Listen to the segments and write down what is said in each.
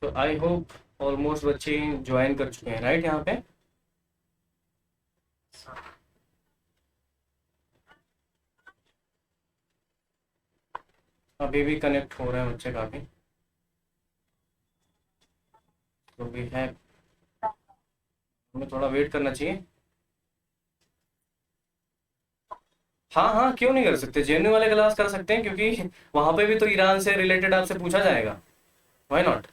तो I hope almost बच्चे join कर चुके हैं राइट यहाँ पे। अभी भी कनेक्ट हो रहे हैं बच्चे काफ़ी, तो भी है, हमें थोड़ा वेट करना चाहिए। हाँ हाँ, क्यों नहीं कर सकते, जेएनयू वाले क्लास कर सकते हैं, क्योंकि वहाँ पे भी तो ईरान से रिलेटेड आपसे पूछा जाएगा। Why not.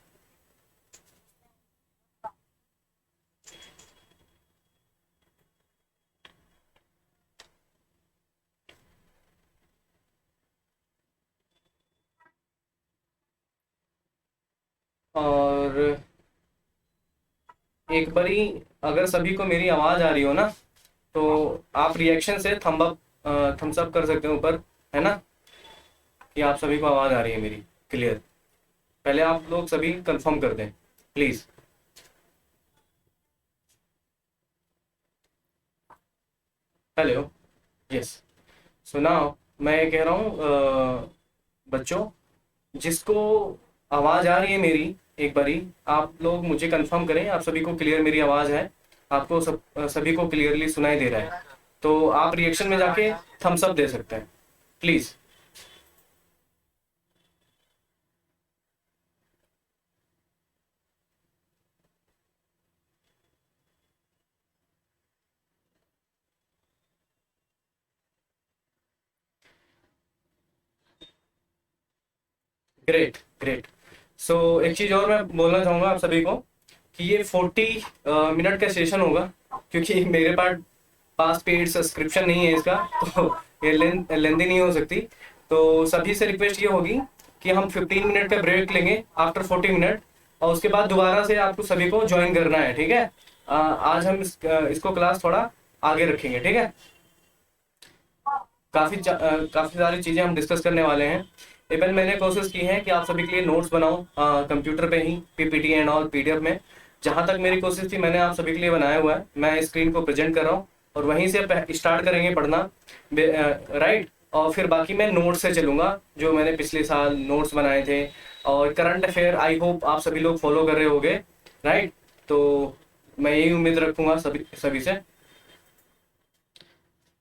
और एक बारी अगर सभी को मेरी आवाज़ आ रही हो ना, तो आप रिएक्शन से थम्स अप कर सकते हो ऊपर, है ना, कि आप सभी को आवाज़ आ रही है मेरी क्लियर। पहले आप लोग सभी कंफर्म कर दें please. Hello. Yes. So now मैं ये कह रहा हूँ बच्चों, जिसको आवाज़ आ रही है मेरी, एक बारी आप लोग मुझे कंफर्म करें आप सभी को क्लियर मेरी आवाज़ है, आपको सभी को क्लियरली सुनाई दे रहा है, तो आप रिएक्शन में जाके थम्स अप दे सकते हैं प्लीज़। Great great. सो एक चीज़ और मैं बोलना चाहूँगा आप सभी को, कि ये 40 मिनट का सेशन होगा, क्योंकि मेरे पास पेड सब्सक्रिप्शन नहीं है इसका, तो ये लेंदी नहीं हो सकती। तो सभी से रिक्वेस्ट ये होगी कि हम 15 मिनट का ब्रेक लेंगे आफ्टर 40 मिनट, और उसके बाद दोबारा से आपको सभी को ज्वाइन करना है, ठीक है। आज हम इसको क्लास थोड़ा आगे रखेंगे, ठीक है। काफ़ी सारी चीज़ें हम डिस्कस करने वाले हैं। इवन मैंने कोशिश की है कि आप सभी के लिए नोट्स बनाऊं कंप्यूटर पे ही, पीपीटी एंड ऑल पीडीएफ में। जहाँ तक मेरी कोशिश थी मैंने आप सभी के लिए बनाया हुआ है, मैं स्क्रीन को प्रेजेंट कर रहा हूँ, और वहीं से स्टार्ट करेंगे पढ़ना, राइट। और फिर बाकी मैं नोट्स से चलूँगा, जो मैंने पिछले साल नोट्स बनाए थे, और करंट अफेयर आई होप आप सभी लोग फॉलो कर रहे होगे, राइट। तो मैं यही उम्मीद रखूँगा सभी सभी से।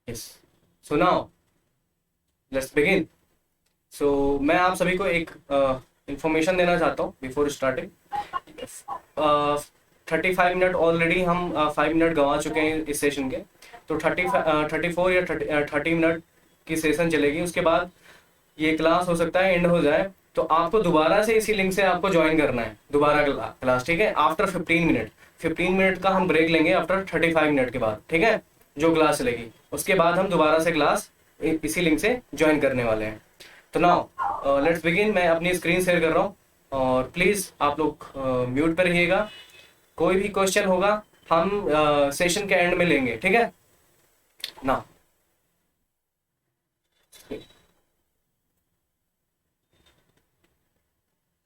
Yes. So now let's begin. So मैं आप सभी को एक इंफॉर्मेशन देना चाहता हूँ बिफोर स्टार्टिंग। 35 मिनट ऑलरेडी हम 5 मिनट गंवा चुके हैं इस सेशन के, तो 34 या 30 मिनट की सेशन चलेगी। उसके बाद ये क्लास हो सकता है एंड हो जाए, तो आपको दोबारा से इसी लिंक से आपको ज्वाइन करना है दोबारा क्लास, ठीक है। आफ्टर 15 मिनट, 15 मिनट का हम ब्रेक लेंगे आफ्टर 35 मिनट के बाद, ठीक है, जो क्लास चलेगी। उसके बाद हम दोबारा से क्लास इसी लिंक से ज्वाइन करने वाले हैं। तो नाउ लेट्स बिगिन। मैं अपनी स्क्रीन शेयर कर रहा हूँ, और प्लीज़ आप लोग म्यूट पर रहिएगा। कोई भी क्वेश्चन होगा हम सेशन के एंड में लेंगे, ठीक है ना।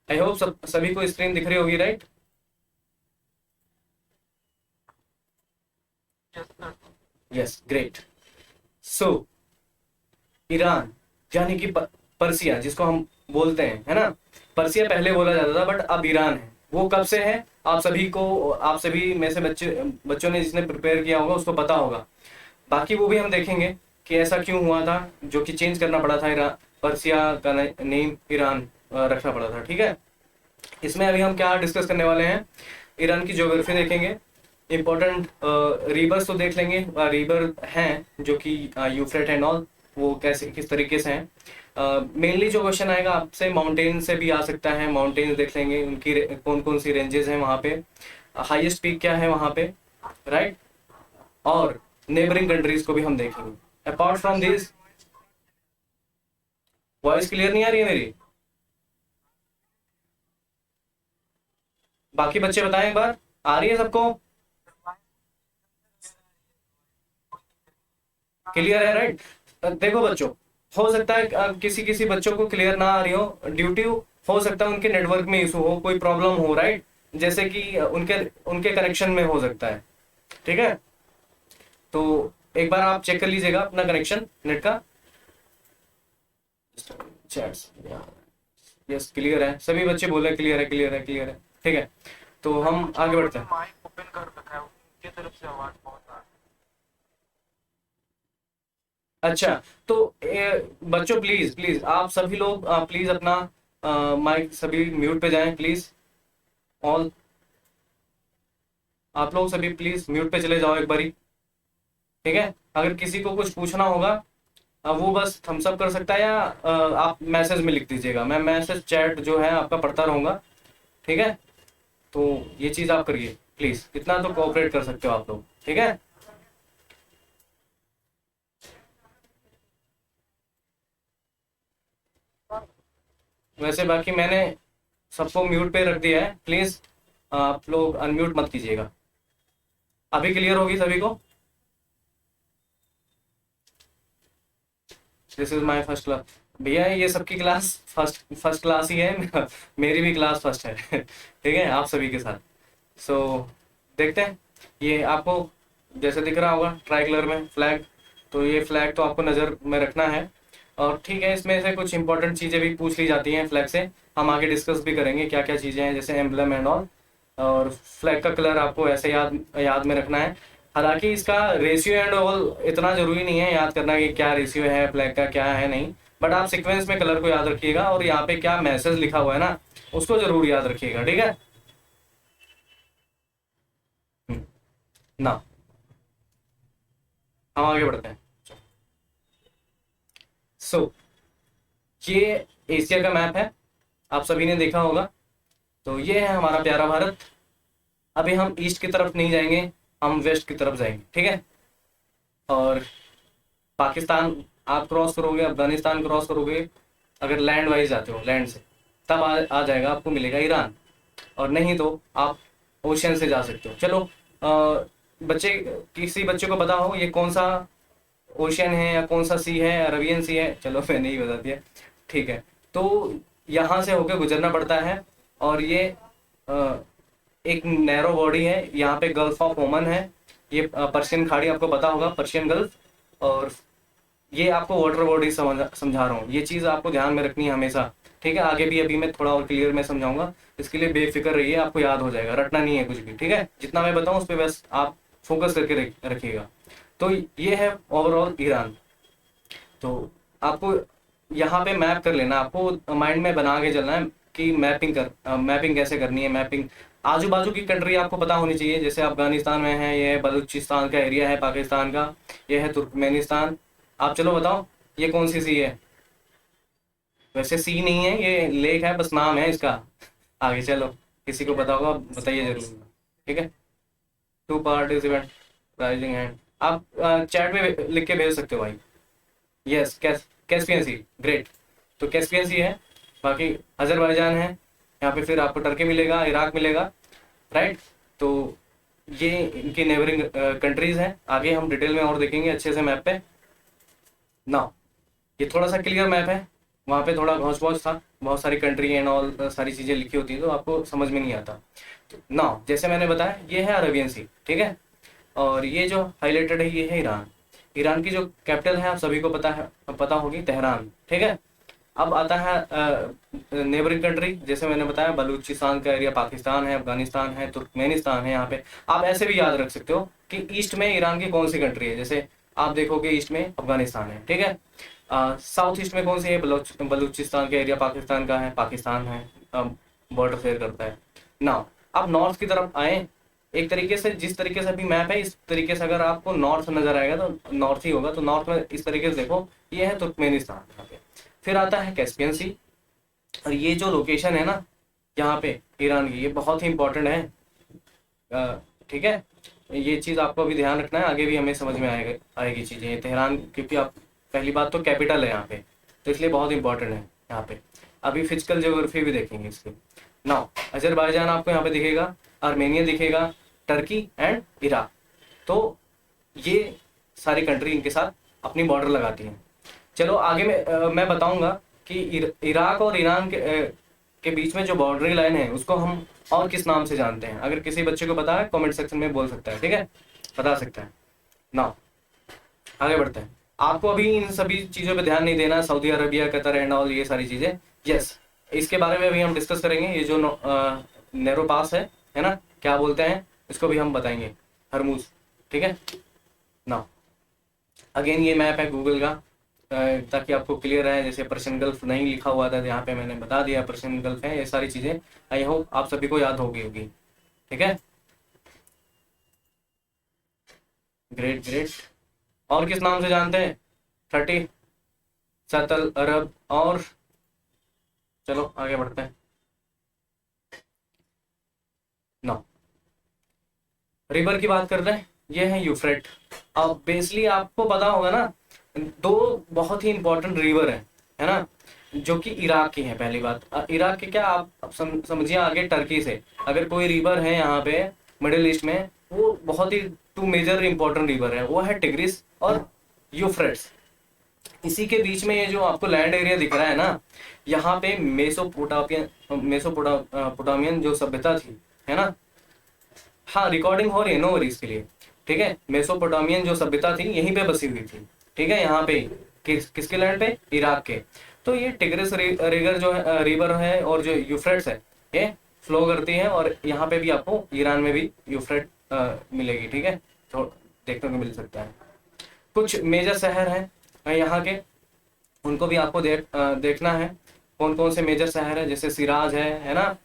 आई होप सभी को स्क्रीन दिख रही होगी, right. Yes, great. So Iran, यानी कि पर्सिया जिसको हम बोलते हैं, है ना। पर्सिया पहले बोला जाता था, बट अब ईरान है। वो कब से है, आप सभी में से बच्चों ने जिसने प्रिपेयर किया होगा उसको पता होगा। बाकी वो भी हम देखेंगे कि ऐसा क्यों हुआ था, जो कि चेंज करना पड़ा था, ईरान पर्सिया का नेम ईरान रखना पड़ा था, ठीक है। इसमें अभी हम क्या डिस्कस करने वाले हैं, ईरान की ज्योग्राफी देखेंगे, इम्पोर्टेंट रिवर्स तो देख लेंगे, रिवर हैं जो कि यूफ्रेट एंड ऑल, वो कैसे किस तरीके से हैं। मेनली जो क्वेश्चन आएगा आपसे माउंटेन से भी आ सकता है, माउंटेन्स देख लेंगे, उनकी कौन कौन सी रेंजेस हैं वहाँ पे, हाईएस्ट पीक क्या है वहाँ पे, राइट। और नेबरिंग कंट्रीज को भी हम देखेंगे। Apart from this, voice clear नहीं आ रही है मेरी? बाकी बच्चे बताएं एक बार, आ रही है सबको? क्लियर है, राइट। देखो बच्चों, हो सकता है किसी किसी बच्चों को क्लियर ना आ रही हो, ड्यू टू हो सकता है उनके नेटवर्क में इशू हो, कोई प्रॉब्लम हो, राइट। जैसे कि उनके उनके कनेक्शन में हो सकता है, ठीक है। तो एक बार आप चेक कर लीजिएगा अपना कनेक्शन नेट का। चैट्स, यस, क्लियर है, सभी बच्चे बोल रहे हैं क्लियर है, क्लियर है, क्लियर है। ठीक है, तो हम आगे बढ़ते हैं। माइक ओपन कर रखा है, उनके तरफ से आवाज बहुत आ रही अच्छा, तो बच्चों प्लीज प्लीज आप सभी लोग प्लीज अपना माइक सभी म्यूट पे जाएं प्लीज। ऑल, आप लोग सभी प्लीज म्यूट पे चले जाओ एक बारी। ठीक है, अगर किसी को कुछ पूछना होगा वो बस थम्स अप कर सकता है, या आप मैसेज में लिख दीजिएगा, मैं मैसेज चैट जो है आपका पढ़ता रहूंगा। ठीक है, तो ये चीज आप करिए प्लीज, इतना तो कोऑपरेट कर सकते हो आप लोग। ठीक है, वैसे बाकी मैंने सबको म्यूट पे रख दिया है, प्लीज आप लोग अनम्यूट मत कीजिएगा। अभी क्लियर होगी सभी को? This is my first class. भैया ये सबकी क्लास फर्स्ट फर्स्ट क्लास ही है मेरी भी क्लास फर्स्ट है ठीक है, आप सभी के साथ। सो देखते हैं, ये आपको जैसे दिख रहा होगा ट्राई कलर में फ्लैग, तो ये फ्लैग तो आपको नज़र में रखना है। और ठीक है, इसमें से कुछ इंपॉर्टेंट चीज़ें भी पूछ ली जाती हैं फ्लैग से, हम आगे डिस्कस भी करेंगे क्या क्या चीज़ें हैं, जैसे एम्बलम एंड ऑल। और फ्लैग का कलर आपको ऐसे याद याद में रखना है। हालांकि इसका रेशियो एंड ऑल इतना ज़रूरी नहीं है याद करना कि क्या रेशियो है फ्लैग का, क्या है नहीं, बट आप सीक्वेंस में कलर को याद रखिएगा, और यहाँ पे क्या मैसेज लिखा हुआ है ना उसको जरूर याद रखिएगा। ठीक है ना, हम आगे बढ़ते हैं। सो ये एशिया का मैप है, आप सभी ने देखा होगा। तो ये है हमारा प्यारा भारत। अभी हम ईस्ट की तरफ नहीं जाएंगे, हम वेस्ट की तरफ जाएंगे। ठीक है, और पाकिस्तान आप क्रॉस करोगे, अफगानिस्तान क्रॉस करोगे, अगर लैंड वाइज जाते हो लैंड से, तब आ जाएगा आपको मिलेगा ईरान, और नहीं तो आप ओशियन से जा सकते हो। चलो बच्चे, किसी बच्चे को पता हो ये कौन सा ओशियन है या कौन सा सी है, अरबियन सी है? चलो मैं नहीं बता दिया, ठीक है। तो यहाँ से होकर गुजरना पड़ता है, और ये अ, एक नैरो बॉडी है, यहाँ पे गल्फ ऑफ ओमन है, ये पर्शियन खाड़ी आपको पता होगा, पर्शियन गल्फ। और ये आपको वाटर बॉडी समझा रहा हूँ, ये चीज़ आपको ध्यान में रखनी है हमेशा। ठीक है, आगे भी अभी मैं थोड़ा और क्लियर में समझाऊंगा, इसके लिए बेफिक्र रहिए, आपको याद हो जाएगा, रटना नहीं है कुछ भी। ठीक है, जितना मैं बताऊँ उस पर बस आप फोकस करके रखिएगा। तो ये है ओवरऑल ईरान। तो आपको यहाँ पे मैप कर लेना, आपको माइंड में बना के चलना है कि मैपिंग कैसे करनी है। मैपिंग आजू बाजू की कंट्री आपको पता होनी चाहिए, जैसे अफगानिस्तान में है, ये बलूचिस्तान का एरिया है पाकिस्तान का, ये है तुर्कमेनिस्तान। आप चलो बताओ ये कौन सी सी है? वैसे सी नहीं है, ये लेक है, बस नाम है इसका। आगे चलो, किसी को पता होगा बताइए जरूर। ठीक है, टू पार्टिसिपेंट राइजिंग हैंड, आप चैट में लिख के भेज सकते हो भाई। यस, कैस्पियन सी, ग्रेट। तो कैस्पियन सी है, बाकी अजरबैजान है, यहाँ पे फिर आपको टर्की मिलेगा, इराक मिलेगा, राइट। तो ये इनकी नेबरिंग कंट्रीज हैं, आगे हम डिटेल में और देखेंगे अच्छे से मैप पे ना। ये थोड़ा सा क्लियर मैप है, वहाँ पे थोड़ा घौस पौस था, बहुत सारी कंट्री एंड ऑल सारी चीज़ें लिखी होती है तो आपको समझ में नहीं आता। तो ना जैसे मैंने बताया ये है अरेबियन सी, ठीक है। और ये जो हाईलाइटेड है ये है ईरान। ईरान की जो कैपिटल है आप सभी को पता होगी, तेहरान। ठीक है, अब आता है नेबरिंग कंट्री, जैसे मैंने बताया बलूचिस्तान का एरिया पाकिस्तान है, अफगानिस्तान है, तुर्कमेनिस्तान है। यहाँ पे आप ऐसे भी याद रख सकते हो कि ईस्ट में ईरान की कौन सी कंट्री है, जैसे आप देखोगे ईस्ट में अफगानिस्तान है, ठीक है। साउथ ईस्ट में कौन सी है? बलूचिस्तान का एरिया पाकिस्तान का है, पाकिस्तान है, बॉर्डर शेयर करता है ना। अब नॉर्थ की तरफ आए, एक तरीके से जिस तरीके से अभी मैप है इस तरीके से अगर आपको नॉर्थ नजर आएगा तो नॉर्थ ही होगा। तो नॉर्थ में इस तरीके से देखो, ये है तुर्कमेनिस्तान यहाँ पे। फिर आता है कैस्पियन सी, और ये जो लोकेशन है ना यहाँ पे ईरान की, ये बहुत ही इंपॉर्टेंट है। ठीक है, ये चीज़ आपको अभी ध्यान रखना है, आगे भी हमें समझ में आएगी चीज़ें। ये तेहरान, क्योंकि आप पहली बात तो कैपिटल है यहाँ पे, तो इसलिए बहुत इंपॉर्टेंट है यहाँ पे। अभी फिजिकल ज्योग्राफी भी देखेंगे इसकी ना। अजरबैजान आपको यहाँ पे दिखेगा, आर्मेनिया दिखेगा, टर्की एंड इराक। तो ये सारी कंट्री इनके साथ अपनी बॉर्डर लगाती हैं। चलो आगे मैं बताऊंगा कि इराक और ईरान के बीच में जो बाउंड्री लाइन है उसको हम और किस नाम से जानते हैं। अगर किसी बच्चे को पता है कमेंट सेक्शन में बोल सकता है, ठीक है, बता सकता है ना। आगे बढ़ते हैं, आपको अभी इन सभी चीज़ों पे ध्यान नहीं देना, Saudi Arabia, Qatar and all ये सारी चीज़ें। यस, इसके बारे में अभी हम डिस्कस करेंगे। ये जो नैरो पास है ना, क्या बोलते हैं इसको भी हम बताएंगे, हरमुज, ठीक है ना। अगेन ये मैप है गूगल का, ताकि आपको क्लियर है, जैसे पर्शियन गल्फ नहीं लिखा हुआ था यहाँ पे मैंने बता दिया पर्शियन गल्फ है, ये सारी चीज़ें आई होप आप सभी को याद होगी, ठीक है, ग्रेट ग्रेट। और किस नाम से जानते हैं, 30 सतल अरब, और चलो आगे बढ़ते हैं ना, रिवर की बात करते हैं, ये है यूफ्रेट। अब बेसिकली आपको पता होगा ना, दो बहुत ही इंपॉर्टेंट रिवर है ना, जो कि इराक की है। पहली बात, इराक के क्या, आप समझिए आगे टर्की से अगर कोई रिवर है यहाँ पे मिडिल ईस्ट में, वो बहुत ही टू मेजर इंपॉर्टेंट रिवर है, वो है टिग्रिस और यूफ्रेट्स। इसी के बीच में ये जो आपको लैंड एरिया दिख रहा है ना, यहाँ पे मेसोपोटामियन जो सभ्यता थी, है ना, हाँ रिकॉर्डिंग हो रही है, नो वरीज के लिए, ठीक है, मेसोपोटामियन जो सभ्यता थी यहीं पे बसी हुई थी, ठीक है, यहाँ पे किसके लैंड पे, इराक के। तो ये टिग्रिस रिवर जो है, रिवर है, और जो यूफ्रेट्स है ये फ्लो करती है, और यहाँ पे भी आपको ईरान में भी यूफ्रेट मिलेगी, ठीक है, तो देखने को मिल सकता है। कुछ मेजर शहर हैं यहाँ के, उनको भी आपको देखना है, कौन कौन से मेजर शहर है, जैसे सिराज है ना।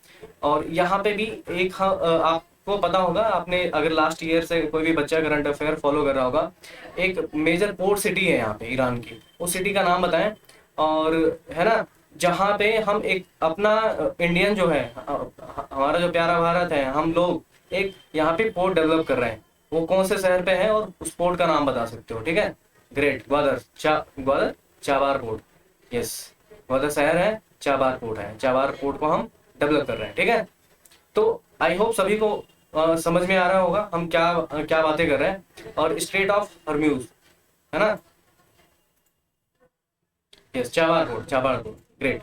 और यहाँ पे भी एक आपको पता होगा, आपने अगर लास्ट ईयर से कोई भी बच्चा करंट अफेयर फॉलो कर रहा होगा, एक मेजर पोर्ट सिटी है यहाँ पे ईरान की, उस सिटी का नाम बताएं, और है ना, जहाँ पे हम एक अपना इंडियन जो है, हमारा जो प्यारा भारत है, हम लोग एक यहाँ पे पोर्ट डेवलप कर रहे हैं, वो कौन से शहर पे है और उस पोर्ट का नाम बता सकते हो, ठीक है, great, Gwadar Chabahar port, yes, Gwadar शहर है, चाबार पोर्ट है, चाबार पोर्ट को हम डेवलप कर रहे हैं, ठीक है। तो आई होप सभी को समझ में आ रहा होगा हम क्या क्या बातें कर रहे हैं। और स्ट्रेट ऑफ हर्म्यूज है ना, यस, चाबार पोर्ट, ग्रेट।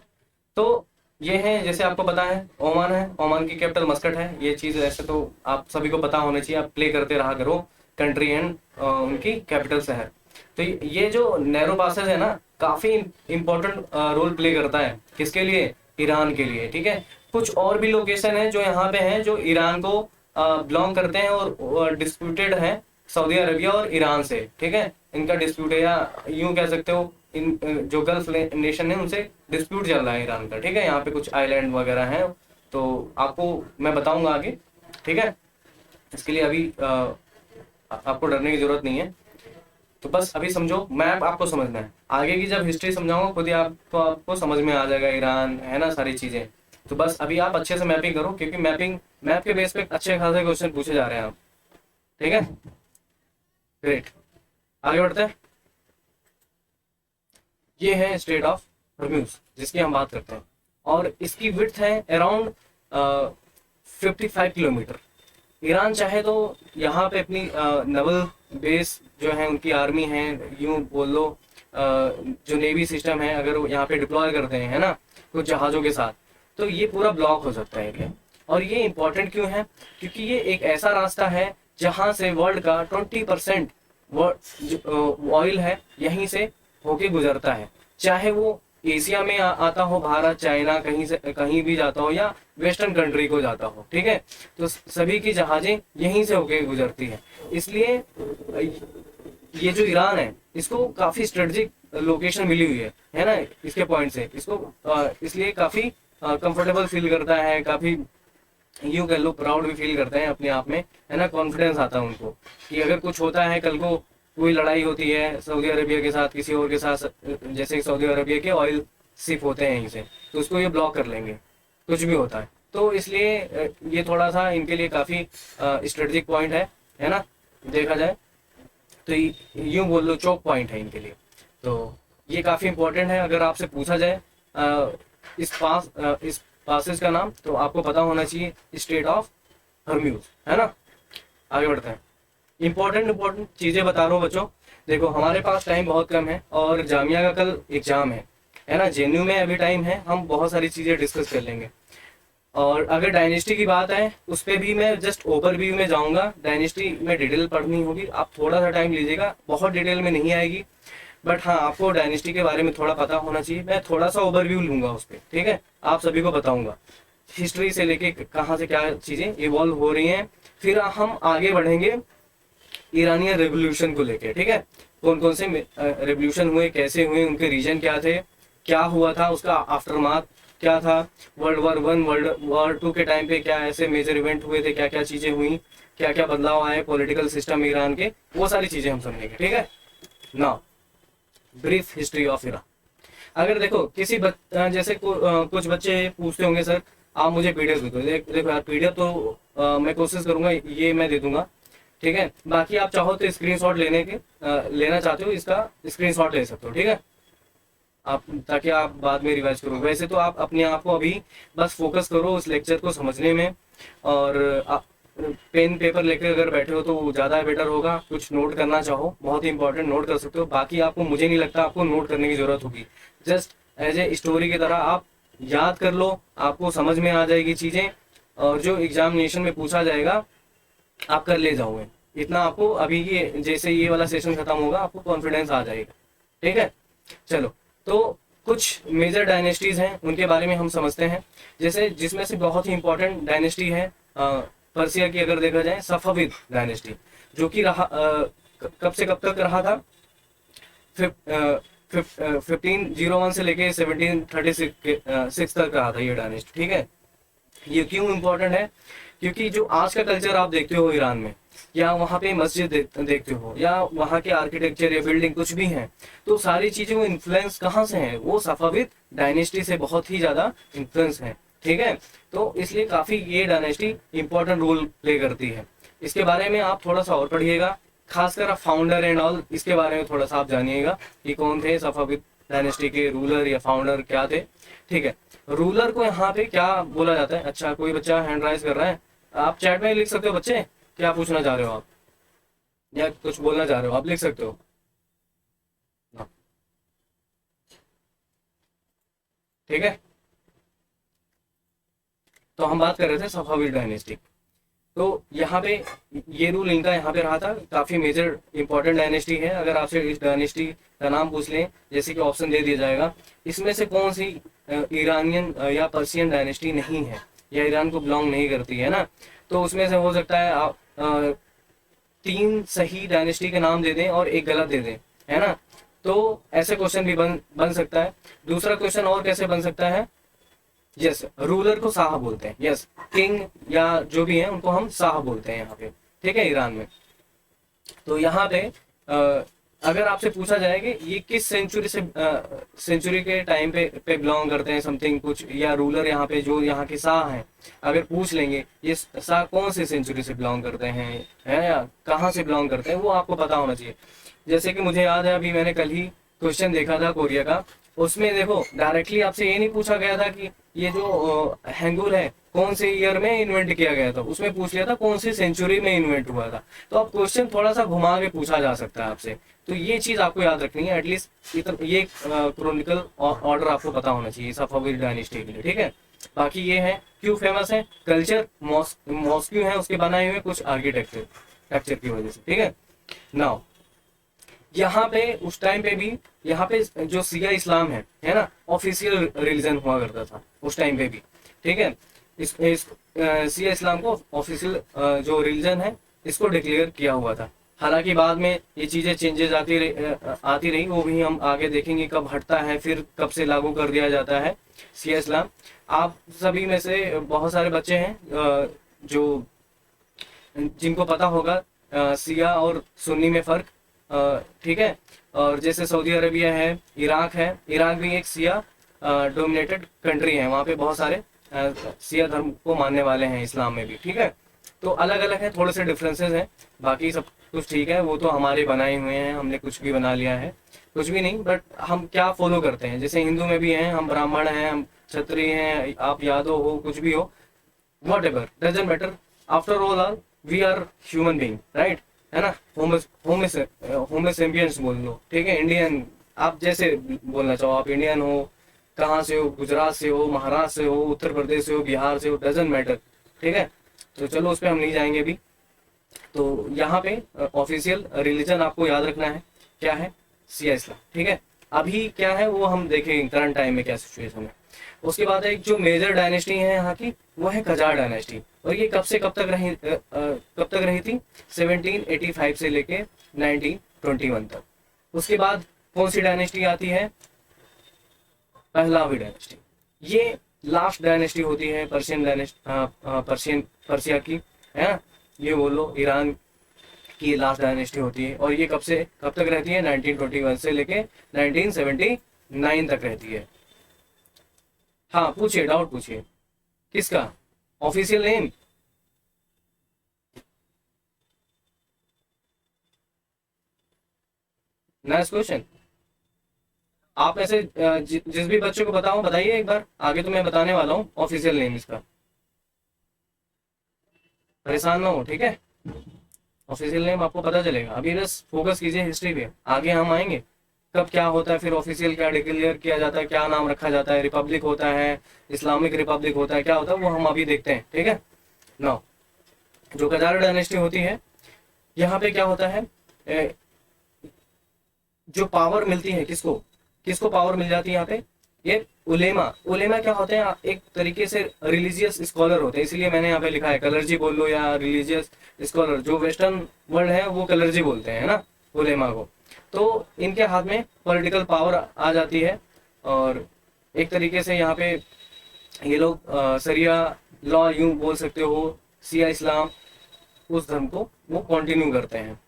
तो ये है, जैसे आपको पता है ओमान है, ओमान की कैपिटल मस्कट है, ये चीज़ ऐसे तो आप सभी को पता होना चाहिए, आप प्ले करते रहा करो कंट्री एंड उनकी कैपिटल शहर। तो ये जो नैरो पासेज है ना, काफ़ी इंपॉर्टेंट रोल प्ले करता है, किसके लिए, ईरान के लिए, ठीक है। कुछ और भी लोकेशन है जो यहाँ पे हैं, जो ईरान को बिलोंग करते हैं और डिस्प्यूटेड है सऊदी अरबिया और ईरान से, ठीक है, इनका डिस्प्यूट है, या यूं कह सकते हो इन जो गल्फ नेशन है उनसे डिस्प्यूट चल रहा है ईरान का, ठीक है। यहाँ पे कुछ आइलैंड वगैरह हैं, तो आपको मैं बताऊंगा आगे, ठीक है, इसके लिए अभी आपको डरने की जरूरत नहीं है। तो बस अभी समझो, मैप आपको समझना है, आगे की जब हिस्ट्री समझाऊंगा खुद ही आपको समझ में आ जाएगा, ईरान है ना, सारी चीजें। तो बस अभी आप अच्छे से मैपिंग करो, क्योंकि मैप के बेस पे अच्छे खासे क्वेश्चन पूछे जा रहे हैं आप, ठीक है, ग्रेट। आगे बढ़ते हैं, ये है स्ट्रेट ऑफ हॉर्मूज जिसकी हम बात करते हैं, और इसकी विड्थ है अराउंड 55 किलोमीटर। ईरान चाहे तो यहाँ पे अपनी नेवल बेस जो है, उनकी आर्मी है, यूं बोल लो जो नेवी सिस्टम है, अगर वो यहाँ पे डिप्लॉय करते हैं, है ना, कुछ जहाज़ों के साथ, तो ये पूरा ब्लॉक हो सकता है एरिया। और ये इंपॉर्टेंट क्यों है, क्योंकि ये एक ऐसा रास्ता है जहाँ से वर्ल्ड का 20% ऑयल है यहीं से होके गुजरता है, चाहे वो एशिया में आता हो, भारत, चाइना, कहीं से कहीं भी जाता हो, या वेस्टर्न कंट्री को जाता हो, ठीक है। तो सभी की जहाजें यहीं से होके गुजरती है, इसलिए ये जो ईरान है इसको काफी स्ट्रेटेजिक लोकेशन मिली हुई है ना, इसके पॉइंट से इसको इसलिए काफी कंफर्टेबल फील करता है, काफी यूं कह लो प्राउड भी फील करते हैं अपने आप में, है ना, कॉन्फिडेंस आता है उनको कि अगर कुछ होता है, कल को कोई लड़ाई होती है सऊदी अरबिया के साथ, किसी और के साथ, जैसे सऊदी अरबिया के ऑयल शिप होते हैं यहीं से, तो उसको ये ब्लॉक कर लेंगे, कुछ भी होता है। तो इसलिए ये थोड़ा सा इनके लिए काफ़ी स्ट्रेटेजिक पॉइंट है ना, देखा जाए तो यूं बोल लो चौक पॉइंट है इनके लिए। तो ये काफ़ी इंपॉर्टेंट है, अगर आपसे पूछा जाए इस पासेज का नाम, तो आपको पता होना चाहिए स्ट्रेट ऑफ हॉर्मूज, है ना। आगे बढ़ते हैं, इंपॉर्टेंट चीज़ें बता रहा हूँ बच्चों। देखो हमारे पास टाइम बहुत कम है, और जामिया का कल एग्जाम है ना, जेएनयू में अभी टाइम है, हम बहुत सारी चीज़ें डिस्कस कर लेंगे। और अगर डायनेस्टी की बात है, उस पर भी मैं जस्ट ओवरव्यू में जाऊंगा, डायनेस्टी में डिटेल पढ़नी होगी, आप थोड़ा सा टाइम लीजिएगा, बहुत डिटेल में नहीं आएगी, बट हाँ आपको डायनेस्टी के बारे में थोड़ा पता होना चाहिए, मैं थोड़ा सा ओवरव्यू लूंगा उस पर, ठीक है, आप सभी को बताऊंगा। हिस्ट्री से लेके कहाँ से क्या चीजें इवॉल्व हो रही हैं। फिर हम आगे बढ़ेंगे ईरानियन रेवोल्यूशन को लेके, ठीक है, कौन कौन से रेवोल्यूशन हुए, कैसे हुए, उनके रीजन क्या थे, क्या हुआ था, उसका आफ्टरमाथ क्या था, वर्ल्ड वॉर 2 के टाइम पे क्या ऐसे मेजर इवेंट हुए थे, क्या क्या चीजें हुई, क्या क्या बदलाव आए पॉलिटिकल सिस्टम ईरान के, वो सारी चीजें हम समझेंगे, ठीक है। Now brief history of Iran. अगर देखो किसी जैसे कुछ बच्चे पूछते होंगे सर आप मुझे पीडीएफ दे दो, देखो यार पीडीएफ तो मैं कोशिश करूंगा ये मैं दे दूंगा, ठीक है। बाकी आप चाहो तो स्क्रीनशॉट लेना चाहते हो इसका स्क्रीनशॉट ले सकते हो, ठीक है, आप ताकि आप बाद में रिवाइज करो। वैसे तो आप अपने आप को अभी बस फोकस करो उस लेक्चर को समझने में, और पेन पेपर लेकर अगर बैठे हो तो ज़्यादा बेटर होगा। कुछ नोट करना चाहो बहुत ही इंपॉर्टेंट नोट कर सकते हो, बाकी आपको मुझे नहीं लगता आपको नोट करने की ज़रूरत होगी। जस्ट एज ए स्टोरी की तरह आप याद कर लो, आपको समझ में आ जाएगी चीज़ें, और जो एग्जामिनेशन में पूछा जाएगा आप कर ले जाओगे। इतना आपको अभी ये जैसे ये वाला सेशन खत्म होगा आपको कॉन्फिडेंस आ जाएगा, ठीक है। चलो तो कुछ मेजर डायनेस्टीज हैं उनके बारे में हम समझते हैं। जैसे जिसमें से बहुत ही इंपॉर्टेंट डायनेस्टी है पर्सिया की, अगर देखा जाए सफाविद डायनेस्टी, जो कि रहा कब से कब तक रहा था, 1501 से लेके 1736 तक रहा था ये डायनेस्टी, ठीक है। ये क्यों इम्पोर्टेंट है, क्योंकि जो आज का कल्चर आप देखते हो ईरान में, या वहाँ पे मस्जिद देखते हो, या वहाँ के आर्किटेक्चर या बिल्डिंग कुछ भी हैं, तो सारी चीजें वो इन्फ्लुएंस कहाँ से हैं, वो सफाविद डायनेस्टी से बहुत ही ज्यादा इन्फ्लुएंस है, ठीक है। तो इसलिए काफी ये डायनेस्टी इंपॉर्टेंट रोल प्ले करती है। इसके बारे में आप थोड़ा सा और पढ़िएगा, खासकर फाउंडर एंड ऑल इसके बारे में थोड़ा सा आप जानिएगा कि कौन थे सफाविद डायनेस्टी के रूलर या फाउंडर क्या थे, ठीक है। रूलर को यहाँ पे क्या बोला जाता है। अच्छा कोई बच्चा हैंड राइज कर रहा है, आप चैट में लिख सकते हो बच्चे, क्या पूछना चाह रहे हो आप या कुछ बोलना चाह रहे हो, आप लिख सकते हो, ठीक है। तो हम बात कर रहे थे सफाविद डायनेस्टी, तो यहाँ पे ये रूल इनका यहाँ पे रहा था, काफी मेजर इंपॉर्टेंट डायनेस्टी है। अगर आपसे इस डायनेस्टी का नाम पूछ लें, जैसे कि ऑप्शन दे दिया जाएगा, इसमें से कौन सी ईरानियन या पर्सियन डायनेस्टी नहीं है या ईरान को बिलोंग नहीं करती है ना, तो उसमें से हो सकता है आप 3 सही डायनेस्टी के नाम दे दें और एक गलत दे दें, है ना। तो ऐसे क्वेश्चन भी बन सकता है। दूसरा क्वेश्चन और कैसे बन सकता है, यस रूलर को शाह बोलते हैं, यस किंग या जो भी है उनको हम शाह बोलते हैं यहाँ पे, ठीक है, ईरान में। तो यहाँ पे अगर आपसे पूछा जाए कि ये किस सेंचुरी के टाइम पे बिलोंग करते हैं समथिंग कुछ, या रूलर यहाँ पे जो यहाँ के शाह हैं, अगर पूछ लेंगे ये शाह कौन से सेंचुरी से बिलोंग करते हैं है या कहाँ से बिलोंग करते हैं, वो आपको पता होना चाहिए। जैसे कि मुझे याद है अभी मैंने कल ही क्वेश्चन देखा था कोरिया का, उसमें देखो डायरेक्टली आपसे ये नहीं पूछा गया था कि ये जो हैंगुल है कौन से ईयर में इन्वेंट किया गया था, उसमें पूछ लिया था कौन सी सेंचुरी में इन्वेंट हुआ था। तो अब क्वेश्चन थोड़ा सा घुमा के पूछा जा सकता है आपसे, तो ये चीज आपको याद रखनी है एटलीस्ट, ये क्रोनिकल ऑर्डर आपको पता होना चाहिए सफाविद डायनेस्टी के लिए, ठीक है। बाकी ये है क्यों फेमस है, कल्चर, मॉस्क क्यों है उसके बनाए हुए, कुछ आर्किटेक्चर की वजह से, ठीक है। नाउ यहाँ पे उस टाइम पे भी यहाँ पे जो सिया इस्लाम है ना, ऑफिशियल रिलीजन हुआ करता था उस टाइम पे भी, ठीक है। इस सिया इस्लाम को ऑफिशियल जो रिलीजन है इसको डिक्लेयर किया हुआ था। हालांकि बाद में ये चीजें चेंजेस आती रही, वो भी हम आगे देखेंगे कब हटता है फिर कब से लागू कर दिया जाता है सिया इस्लाम। आप सभी में से बहुत सारे बच्चे हैं जो जिनको पता होगा सिया और सुन्नी में फर्क, ठीक है। और जैसे सऊदी अरबिया है, इराक भी एक सिया डोमिनेटेड कंट्री है, वहाँ पे बहुत सारे सिया धर्म को मानने वाले हैं इस्लाम में भी, ठीक है। तो अलग अलग है, थोड़े से डिफरेंसेस हैं, बाकी सब कुछ ठीक है, वो तो हमारे बनाए हुए हैं, हमने कुछ भी बना लिया है, कुछ भी नहीं, बट हम क्या फॉलो करते हैं। जैसे हिंदू में भी हैं, हम ब्राह्मण हैं, हम क्षत्रिय हैं, आप यादव हो, कुछ भी हो, whatever doesn't matter, after all we are human being, right, है ना। होमोसेपियंस बोल लो, ठीक है, इंडियन, आप जैसे बोलना चाहो, आप इंडियन हो, कहाँ से हो, गुजरात से हो, महाराष्ट्र से हो, उत्तर प्रदेश से हो, बिहार से हो, डजंट मैटर, ठीक है। तो चलो उस पर हम नहीं जाएंगे अभी। तो यहाँ पे ऑफिशियल रिलीजन आपको याद रखना है क्या है, सिया इस्लाम, ठीक है। अभी क्या है वो हम देखेंगे करंट टाइम में क्या सिचुएशन है। उसके बाद एक जो मेजर डायनेस्टी है यहाँ की वो है कजार डायनेस्टी, और ये कब से कब तक रही थी, 1785 से लेके 1921 तक। उसके बाद कौन सी डायनेस्टी आती है, पहलावी डायनेस्टी। ये लास्ट डायनेस्टी होती है पर्शियन डायनेस्टी, पर्सिया की, है ना, ये बोलो ईरान की लास्ट डायनेस्टी होती है। और ये कब से कब तक रहती है, 1921 से लेके 1979 तक रहती है। हाँ पूछिए, डाउट पूछिए, किसका ऑफिशियल नेम, नाइस क्वेश्चन। आप ऐसे जिस भी बच्चे को बताओ बताइए एक बार, आगे तो मैं बताने वाला हूँ ऑफिशियल नेम इसका, परेशान ना हो, ठीक है। ऑफिशियल नेम आपको पता चलेगा, अभी बस फोकस कीजिए हिस्ट्री पे, आगे हम आएंगे कब क्या होता है, फिर ऑफिशियल क्या डिक्लेयर किया जाता है, क्या नाम रखा जाता है, रिपब्लिक होता है, इस्लामिक रिपब्लिक होता है, क्या होता है वो हम अभी देखते हैं, ठीक है। नाउ जो कजार डायनेस्टी होती है, यहाँ पे क्या होता है, जो पावर मिलती है किसको किसको पावर मिल जाती है यहाँ पे, ये उलेमा। उलेमा क्या होते हैं, एक तरीके से रिलीजियस स्कॉलर होते हैं, इसलिए मैंने यहाँ पे लिखा है कलरजी बोल लो या रिलीजियस स्कॉलर, जो वेस्टर्न वर्ल्ड है वो कलरजी बोलते हैं, है ना, उलेमा को। तो इनके हाथ में पॉलिटिकल पावर आ जाती है, और एक तरीके से यहाँ पे ये लोग सरिया लॉ यूं बोल सकते हो, सिया इस्लाम, उस धर्म को वो कंटिन्यू करते हैं,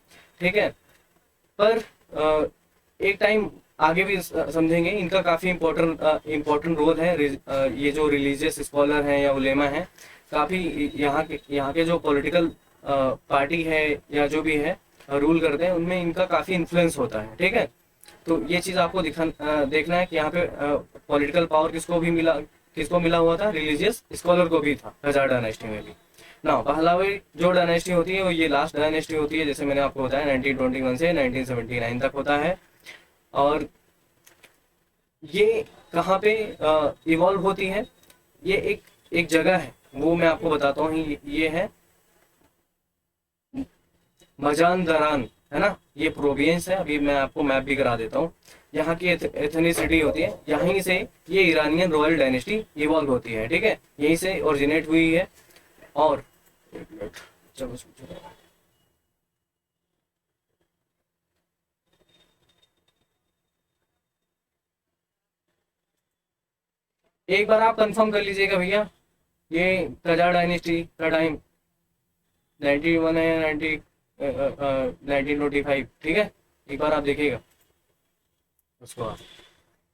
ठीक है। पर एक टाइम आगे भी समझेंगे, इनका काफ़ी इम्पोर्टेंट रोल है। ये जो रिलीजियस स्कॉलर हैं या उलेमा हैं, काफ़ी यहाँ के जो पॉलिटिकल पार्टी है या जो भी है रूल करते हैं, उनमें इनका काफ़ी इन्फ्लुएंस होता है, ठीक है। तो ये चीज़ आपको देखना है कि यहाँ पे पॉलिटिकल पावर किसको मिला हुआ था, रिलीजियस स्कॉलर को भी था कजार डायनेस्टी में भी। ना पहलावी जो डायनेस्टी होती है वो ये लास्ट डायनेस्टी होती है, जैसे मैंने आपको बताया 1921 से 1979 तक होता है। और ये कहाँ पे इवॉल्व होती है, ये एक जगह है, वो मैं आपको बताता हूँ। ये है मजानदरान, है ना, ये प्रोविंस है। अभी मैं आपको मैप भी करा देता हूँ। यहाँ की एथनिसिटी होती है, यहीं से ये ईरानियन रॉयल डायनेस्टी इवॉल्व होती है, ठीक है, यहीं से ओरिजिनेट हुई है। और एक मिनट, चलो एक बार आप कंफर्म कर लीजिएगा भैया, ये कजार डायनेस्टी का टाइम 91 है, 1925, ठीक है। एक बार आप देखिएगा, उसको आप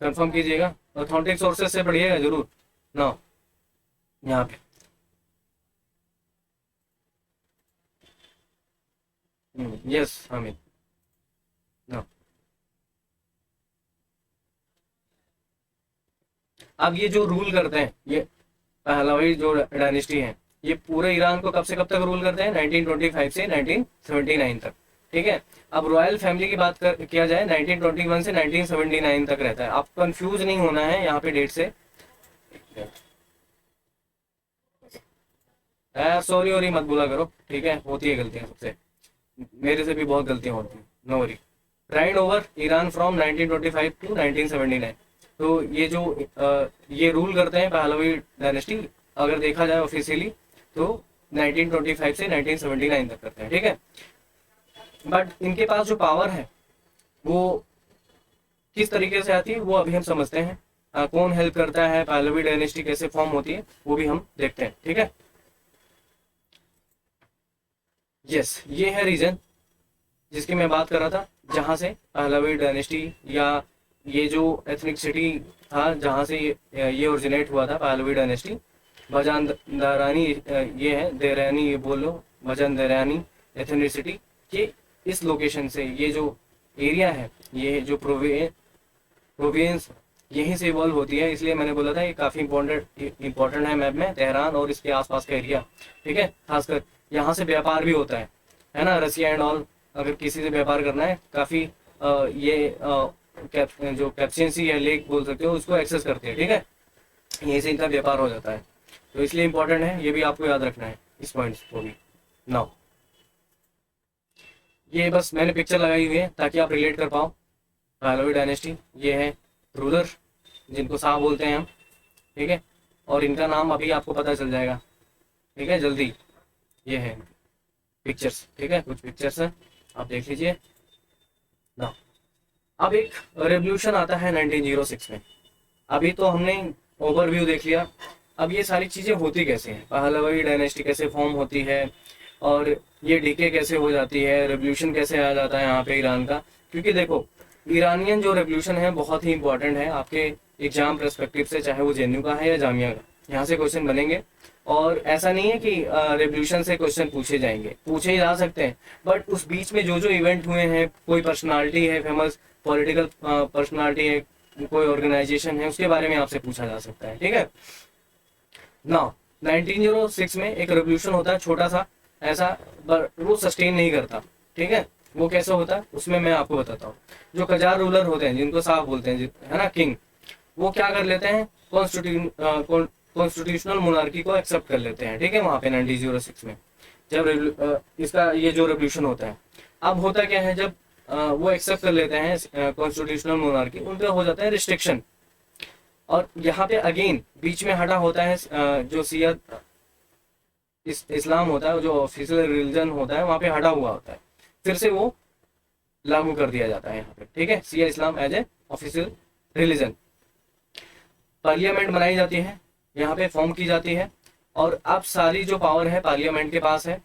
कंफर्म कीजिएगा, ऑथेंटिक सोर्सेस से पढ़िएगा जरूर ना, यहाँ पे। यस हामिद, ना अब ये जो रूल करते हैं, ये पहलवी जो डायनेस्टी है, ये पूरे ईरान को कब से कब तक रूल करते हैं, 1925 से 1979 तक, ठीक है। अब रॉयल फैमिली की बात किया जाए, 1921 से 1979 तक रहता है। आप कंफ्यूज नहीं होना है यहाँ पे डेट से। सॉरी और मत बोला करो, ठीक है, होती है गलतियां सबसे, मेरे से भी बहुत गलतियां होती हैं, no worry. Ride over Iran from 1925 to 1979। तो ये जो ये रूल करते हैं पहलवी डायनेस्टी, अगर देखा जाए ऑफिशियली तो 1925 से 1979 तक करते हैं, ठीक है। बट इनके पास जो पावर है वो किस तरीके से आती है वो अभी हम समझते हैं। कौन हेल्प करता है, पहलवी डायनेस्टी कैसे फॉर्म होती है वो भी हम देखते हैं, ठीक है। यस, ये है रीजन जिसकी मैं बात कर रहा था, जहाँ से पहलवी डायनेस्टी या ये जो एथनिक था जहाँ से ये ओरिजिनेट हुआ था, पहलवी डायनेस्टी। भजान दरानी ये है, देरानी ये बोल लो, भजन दरानी एथनिसिटी के इस लोकेशन से, ये जो एरिया है, ये जो प्रोविंस यहीं से इवॉल्व होती है। इसलिए मैंने बोला था ये काफ़ी इंपॉर्टेंट है मैप में, तेहरान और इसके आसपास का एरिया, ठीक है। खासकर यहाँ से व्यापार भी होता है ना, रसिया एंड ऑल। अगर किसी से व्यापार करना है, काफ़ी ये जो कैप्शियन सी है, लेक बोल सकते हो, उसको एक्सेस करते हैं, ठीक है। यहीं से इनका व्यापार हो जाता है, तो इसलिए इंपॉर्टेंट है, ये भी आपको याद रखना है इस पॉइंट्स को भी। नाउ ये बस मैंने पिक्चर लगाई हुई है ताकि आप रिलेट कर पाओ, पहलवी डायनेस्टी, ये है रूलर जिनको शाह बोलते हैं हम, ठीक है, और इनका नाम अभी आपको पता चल जाएगा, ठीक है, जल्दी। ये है पिक्चर्स, ठीक है, कुछ पिक्चर्स हैं, आप देख लीजिए ना। अब एक रेवोल्यूशन आता है 1906 में। अभी तो हमने ओवरव्यू देख लिया, अब ये सारी चीज़ें होती कैसे हैं, पहलवी डायनेस्टी कैसे फॉर्म होती है, और ये डीके कैसे हो जाती है, रेवोल्यूशन कैसे आ जाता है यहाँ पे ईरान का। क्योंकि देखो, ईरानियन जो रेवोल्यूशन है बहुत ही इंपॉर्टेंट है आपके एग्जाम पर्सपेक्टिव से, चाहे वो जेएनयू का है या जामिया का, यहाँ से क्वेश्चन बनेंगे। और ऐसा नहीं है कि रेवोल्यूशन से क्वेश्चन पूछे जाएंगे, पूछे ही जा सकते हैं, बट उस बीच में जो जो इवेंट हुए हैं, कोई पर्सनालिटी है फेमस, पॉलिटिकल पर्सनालिटी है, कोई ऑर्गेनाइजेशन है, उसके बारे में आपसे पूछा जा सकता है, ठीक है। नाउ 1906 में एक रेवोल्यूशन होता है छोटा सा ऐसा, पर वो सस्टेन नहीं करता, ठीक है। वो कैसे होता है उसमें मैं आपको बताता हूँ। जो कजार रूलर होते हैं जिनको साफ बोलते हैं, है ना, किंग, वो क्या कर लेते हैं, कॉन्स्टिट्यूशनल मोनार्की को एक्सेप्ट कर लेते हैं, ठीक है, वहां पे 1906 में जब इसका ये जो रेवोल्यूशन होता है। अब होता क्या है, जब वो एक्सेप्ट कर लेते हैं कॉन्स्टिट्यूशनल मोनार्की, उन पे हो जाता है रिस्ट्रिक्शन। और यहाँ पे अगेन बीच में हटा होता है जो सिया इस्लाम होता है, जो ऑफिशियल रिलीजन होता है, वहां पे हटा हुआ होता है, फिर से वो लागू कर दिया जाता है यहाँ पे, ठीक है, Shia Islam as a official religion. Parliament बनाई जाती है, यहाँ पे फॉर्म की जाती है, और अब सारी जो पावर है पार्लियामेंट के पास है।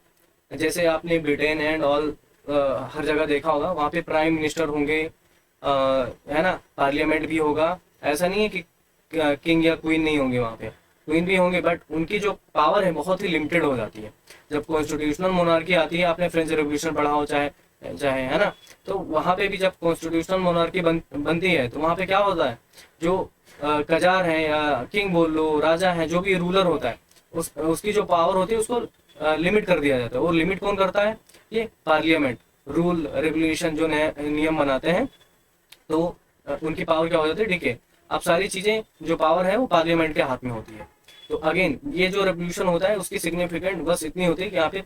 जैसे आपने ब्रिटेन एंड ऑल हर जगह देखा होगा, वहाँ पे प्राइम मिनिस्टर होंगे, है ना, पार्लियामेंट भी होगा। ऐसा नहीं है कि किंग या क्वीन नहीं होंगे, वहाँ पे क्वीन भी होंगे, बट उनकी जो पावर है बहुत ही लिमिटेड हो जाती है। जब कॉन्स्टिट्यूशनल मोनार्की आती है, आपने फ्रेंच रेवोल्यूशन पढ़ा हो चाहे चाहे, है ना, तो वहाँ पे भी जब कॉन्स्टिट्यूशनल मोनार्की बनती है, तो वहाँ पे क्या होता है, जो कजार है या किंग बोल लो, राजा है, जो भी रूलर होता है, उसकी जो पावर होती है उसको लिमिट कर दिया जाता है। और लिमिट कौन करता है, ये पार्लियामेंट, रूल रेगुलेशन जो नए नियम बनाते हैं, तो उनकी पावर क्या हो जाती है, ठीक है। अब सारी चीजें जो पावर है वो पार्लियामेंट के हाथ में होती है। तो अगेन ये जो रेवोल्यूशन होता है उसकी सिग्निफिकेंट बस इतनी होती है कि यहाँ पे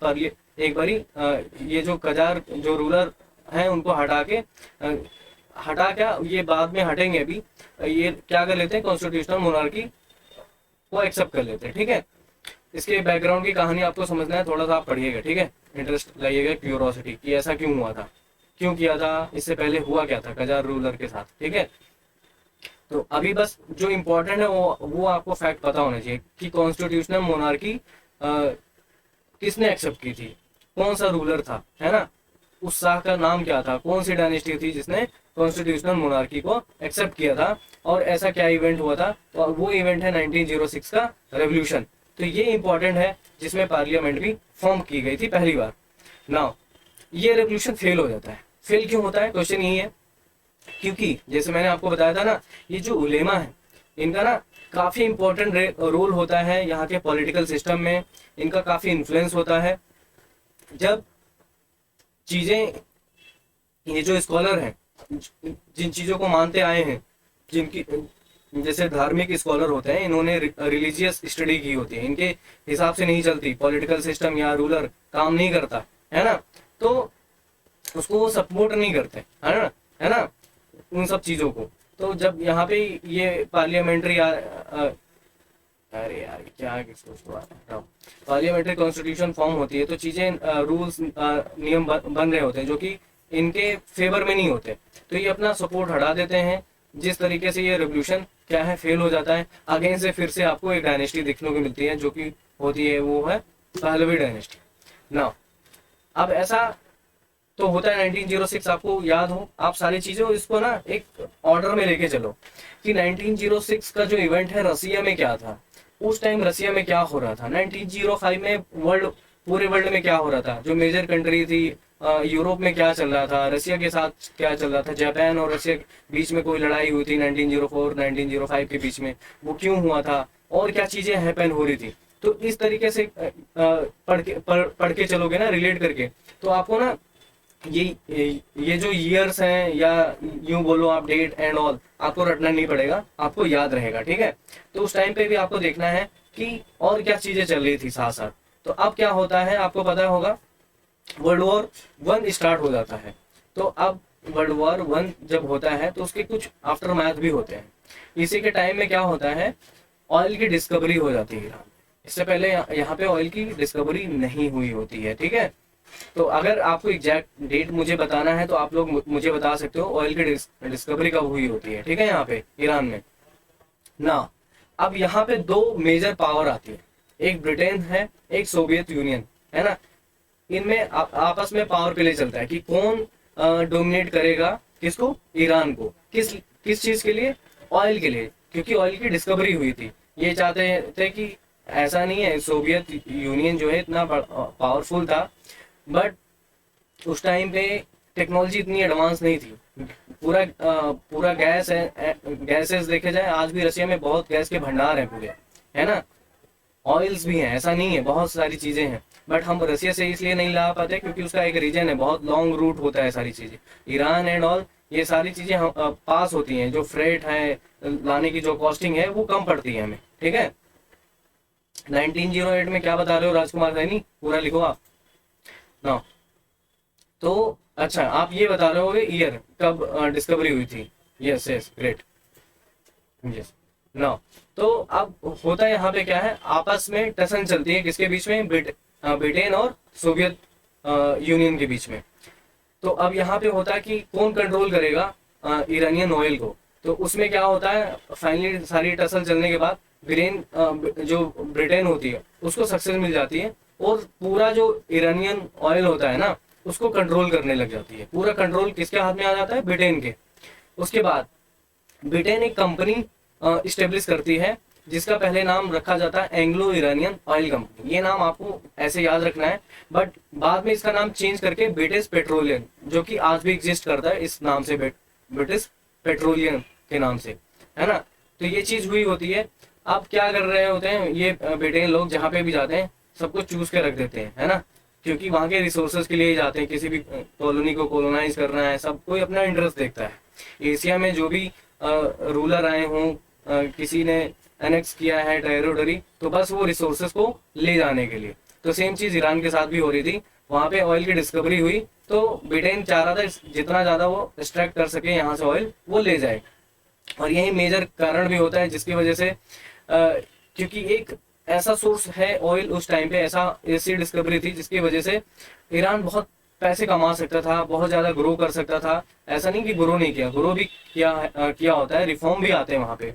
एक बारी ये जो कजार जो रूलर हैं उनको हटा क्या, ये बाद में हटेंगे अभी, ये क्या कर लेते हैं, कॉन्स्टिट्यूशनल मोनार्की को एक्सेप्ट कर लेते हैं, ठीक है। इसके बैकग्राउंड की कहानी आपको समझना है, थोड़ा सा आप पढ़िएगा, ठीक है, इंटरेस्ट लाइएगा, क्यूरोसिटी कि ऐसा क्यों हुआ था, क्यों किया था, इससे पहले हुआ क्या था कजार रूलर के साथ, ठीक है। तो अभी बस जो इम्पोर्टेंट है वो आपको फैक्ट पता होना चाहिए कि कॉन्स्टिट्यूशनल मोनार्की किसने एक्सेप्ट की थी, कौन सा रूलर था, है ना, उस शाह का नाम क्या था, कौन सी डायनेस्टी थी जिसने कॉन्स्टिट्यूशनल मोनार्की को एक्सेप्ट किया था, और ऐसा क्या इवेंट हुआ था। तो वो इवेंट है 1906 का रेवोल्यूशन। तो ये इंपॉर्टेंट है जिसमें पार्लियामेंट भी फॉर्म की गई थी पहली बार। नाउ ये रेवोल्यूशन फेल हो जाता है। फेल क्यों होता है, क्वेश्चन यही है, क्योंकि जैसे मैंने आपको बताया था ना, ये जो उलेमा है इनका ना काफी इंपॉर्टेंट रोल होता है यहाँ के पॉलिटिकल सिस्टम में, इनका काफी इन्फ्लुएंस होता है। जब चीजें, ये जो स्कॉलर हैं जिन चीजों को मानते आए हैं, जिनकी जैसे धार्मिक स्कॉलर होते हैं, इन्होंने रिलीजियस स्टडी की होती है, इनके हिसाब से नहीं चलती, पॉलिटिकल सिस्टम या रूलर काम नहीं करता, है ना, तो उसको वो सपोर्ट नहीं करते, है ना, उन सब चीजों को। तो जब यहाँ पे ये पार्लियामेंट्री अरे यार क्या पार्लियामेंट्री कॉन्स्टिट्यूशन फॉर्म होती है, तो चीजें रूल्स नियम बन रहे होते हैं जो कि इनके फेवर में नहीं होते, तो ये अपना सपोर्ट हटा देते हैं। जिस तरीके से ये रेवोल्यूशन क्या है, फेल हो जाता है, अगेन से फिर से आपको एक डायनेस्टी देखने को मिलती है जो कि होती है, वो है पहलवी डायनेस्टी। नाउ अब ऐसा तो होता है 1906, आपको याद हो, आप सारी चीजों इसको ना एक ऑर्डर में लेके चलो कि 1906 का जो इवेंट है रसिया में क्या था, उस टाइम रसिया में क्या हो रहा था, 1905 में पूरे वर्ल्ड में क्या हो रहा था, जो मेजर कंट्री थी, यूरोप में क्या चल रहा था, रसिया के साथ क्या चल रहा था, जापान और रसिया के बीच में कोई लड़ाई हुई थी 1904 1905 के बीच में, वो क्यों हुआ था, और क्या चीजें हैपन हो रही थी। तो इस तरीके से पढ़ के चलोगे ना, रिलेट करके, तो आपको ना ये जो ईयर्स हैं या यूं बोलो आप डेट एंड ऑल, आपको रटना नहीं पड़ेगा, आपको याद रहेगा, ठीक है। तो उस टाइम पे भी आपको देखना है कि और क्या चीजें चल रही थी साथ साथ। तो अब क्या होता है, आपको पता होगा, वर्ल्ड वॉर 1 स्टार्ट हो जाता है। तो अब वर्ल्ड वॉर वन जब होता है तो उसके कुछ आफ्टर मैथ भी होते हैं। इसी के टाइम में क्या होता है, ऑयल की डिस्कवरी हो जाती है ईरान में। इससे पहले यहाँ पे ऑयल की डिस्कवरी नहीं हुई होती है, ठीक है। तो अगर आपको एग्जैक्ट डेट मुझे बताना है तो आप लोग मुझे बता सकते हो ऑयल की डिस्कवरी कब हुई होती है, ठीक है, यहाँ पे ईरान में ना। अब यहाँ पे दो मेजर पावर आती है, एक ब्रिटेन है, एक सोवियत यूनियन, है ना। इनमें आपस में पावर प्ले चलता है कि कौन डोमिनेट करेगा किसको, ईरान को, किस किस चीज के लिए, ऑयल के लिए, क्योंकि ऑयल की डिस्कवरी हुई थी। ये चाहते थे कि ऐसा नहीं है, सोवियत यूनियन जो है इतना पावरफुल था, बट उस टाइम पे टेक्नोलॉजी इतनी एडवांस नहीं थी। पूरा गैस है, गैसेस देखे जाए आज भी रशिया में बहुत गैस के भंडार हैं पूरे, है ना। ऑयल्स भी हैं, ऐसा नहीं है, बहुत सारी चीजें हैं, बट हम रशिया से इसलिए नहीं ला पाते क्योंकि उसका एक रीजन है, बहुत लॉन्ग रूट होता है सारी चीजें। ईरान एंड ऑल ये सारी चीजें हम पास होती हैं, जो फ्रेट है लाने की जो कॉस्टिंग है वो कम पड़ती है हमें, ठीक है। 1908 में क्या बता रहे हो राजकुमार सैनी, पूरा लिखो आप ना। तो अच्छा, आप ये बता रहे होगे ईयर कब डिस्कवरी हुई थी। यस यस ग्रेट, यस ना। तो अब होता है यहाँ पे क्या है, आपस में टसन चलती है, किसके बीच में, ब्रिटेन और सोवियत यूनियन के बीच में। तो अब यहाँ पे होता है कि कौन कंट्रोल करेगा ईरानियन ऑयल को। तो उसमें क्या होता है, फाइनली सारी टसल चलने के बाद जो ब्रिटेन होती है उसको सक्सेस मिल जाती है, और पूरा जो ईरानियन ऑयल होता है ना उसको कंट्रोल करने लग जाती है। पूरा कंट्रोल किसके हाथ में आ जाता है, ब्रिटेन के। उसके बाद ब्रिटेन एक कंपनी इस्टेब्लिश करती है जिसका पहले नाम रखा जाता है एंग्लो ईरानियन ऑयल कंपनी। ये नाम आपको ऐसे याद रखना है, बट बाद में इसका नाम चेंज करके ब्रिटिश पेट्रोलियम, जो कि आज भी एग्जिस्ट करता है इस नाम से, ब्रिटिश पेट्रोलियम के नाम से, है ना। तो ये चीज हुई होती है। अब क्या कर रहे होते हैं ये ब्रिटेन लोग, जहाँ पे भी जाते हैं सबको चूज के रख देते हैं, है ना, क्योंकि वहां के रिसोर्सेज के लिए ही जाते हैं। किसी भी कॉलोनी को कॉलोनाइज करना है, सब कोई अपना इंटरेस्ट देखता है। एशिया में जो भी रूलर आए हों, किसी ने एनेक्स किया है टेरिटरी, तो बस वो रिसोर्सेज को ले जाने के लिए। तो सेम चीज ईरान के साथ भी हो रही थी। वहां पे ऑयल की डिस्कवरी हुई तो ब्रिटेन चाह रहा था जितना ज्यादा वो एक्सट्रैक्ट कर सके यहाँ से ऑयल वो ले जाए। और यही मेजर कारण भी होता है जिसकी वजह से क्योंकि एक ऐसा सोर्स है ऑयल उस टाइम पे, ऐसी डिस्कवरी थी जिसकी वजह से ईरान बहुत पैसे कमा सकता था, बहुत ज्यादा ग्रो कर सकता था। ऐसा नहीं कि ग्रो नहीं किया, ग्रो भी किया होता है, रिफॉर्म भी आते हैं वहां पे।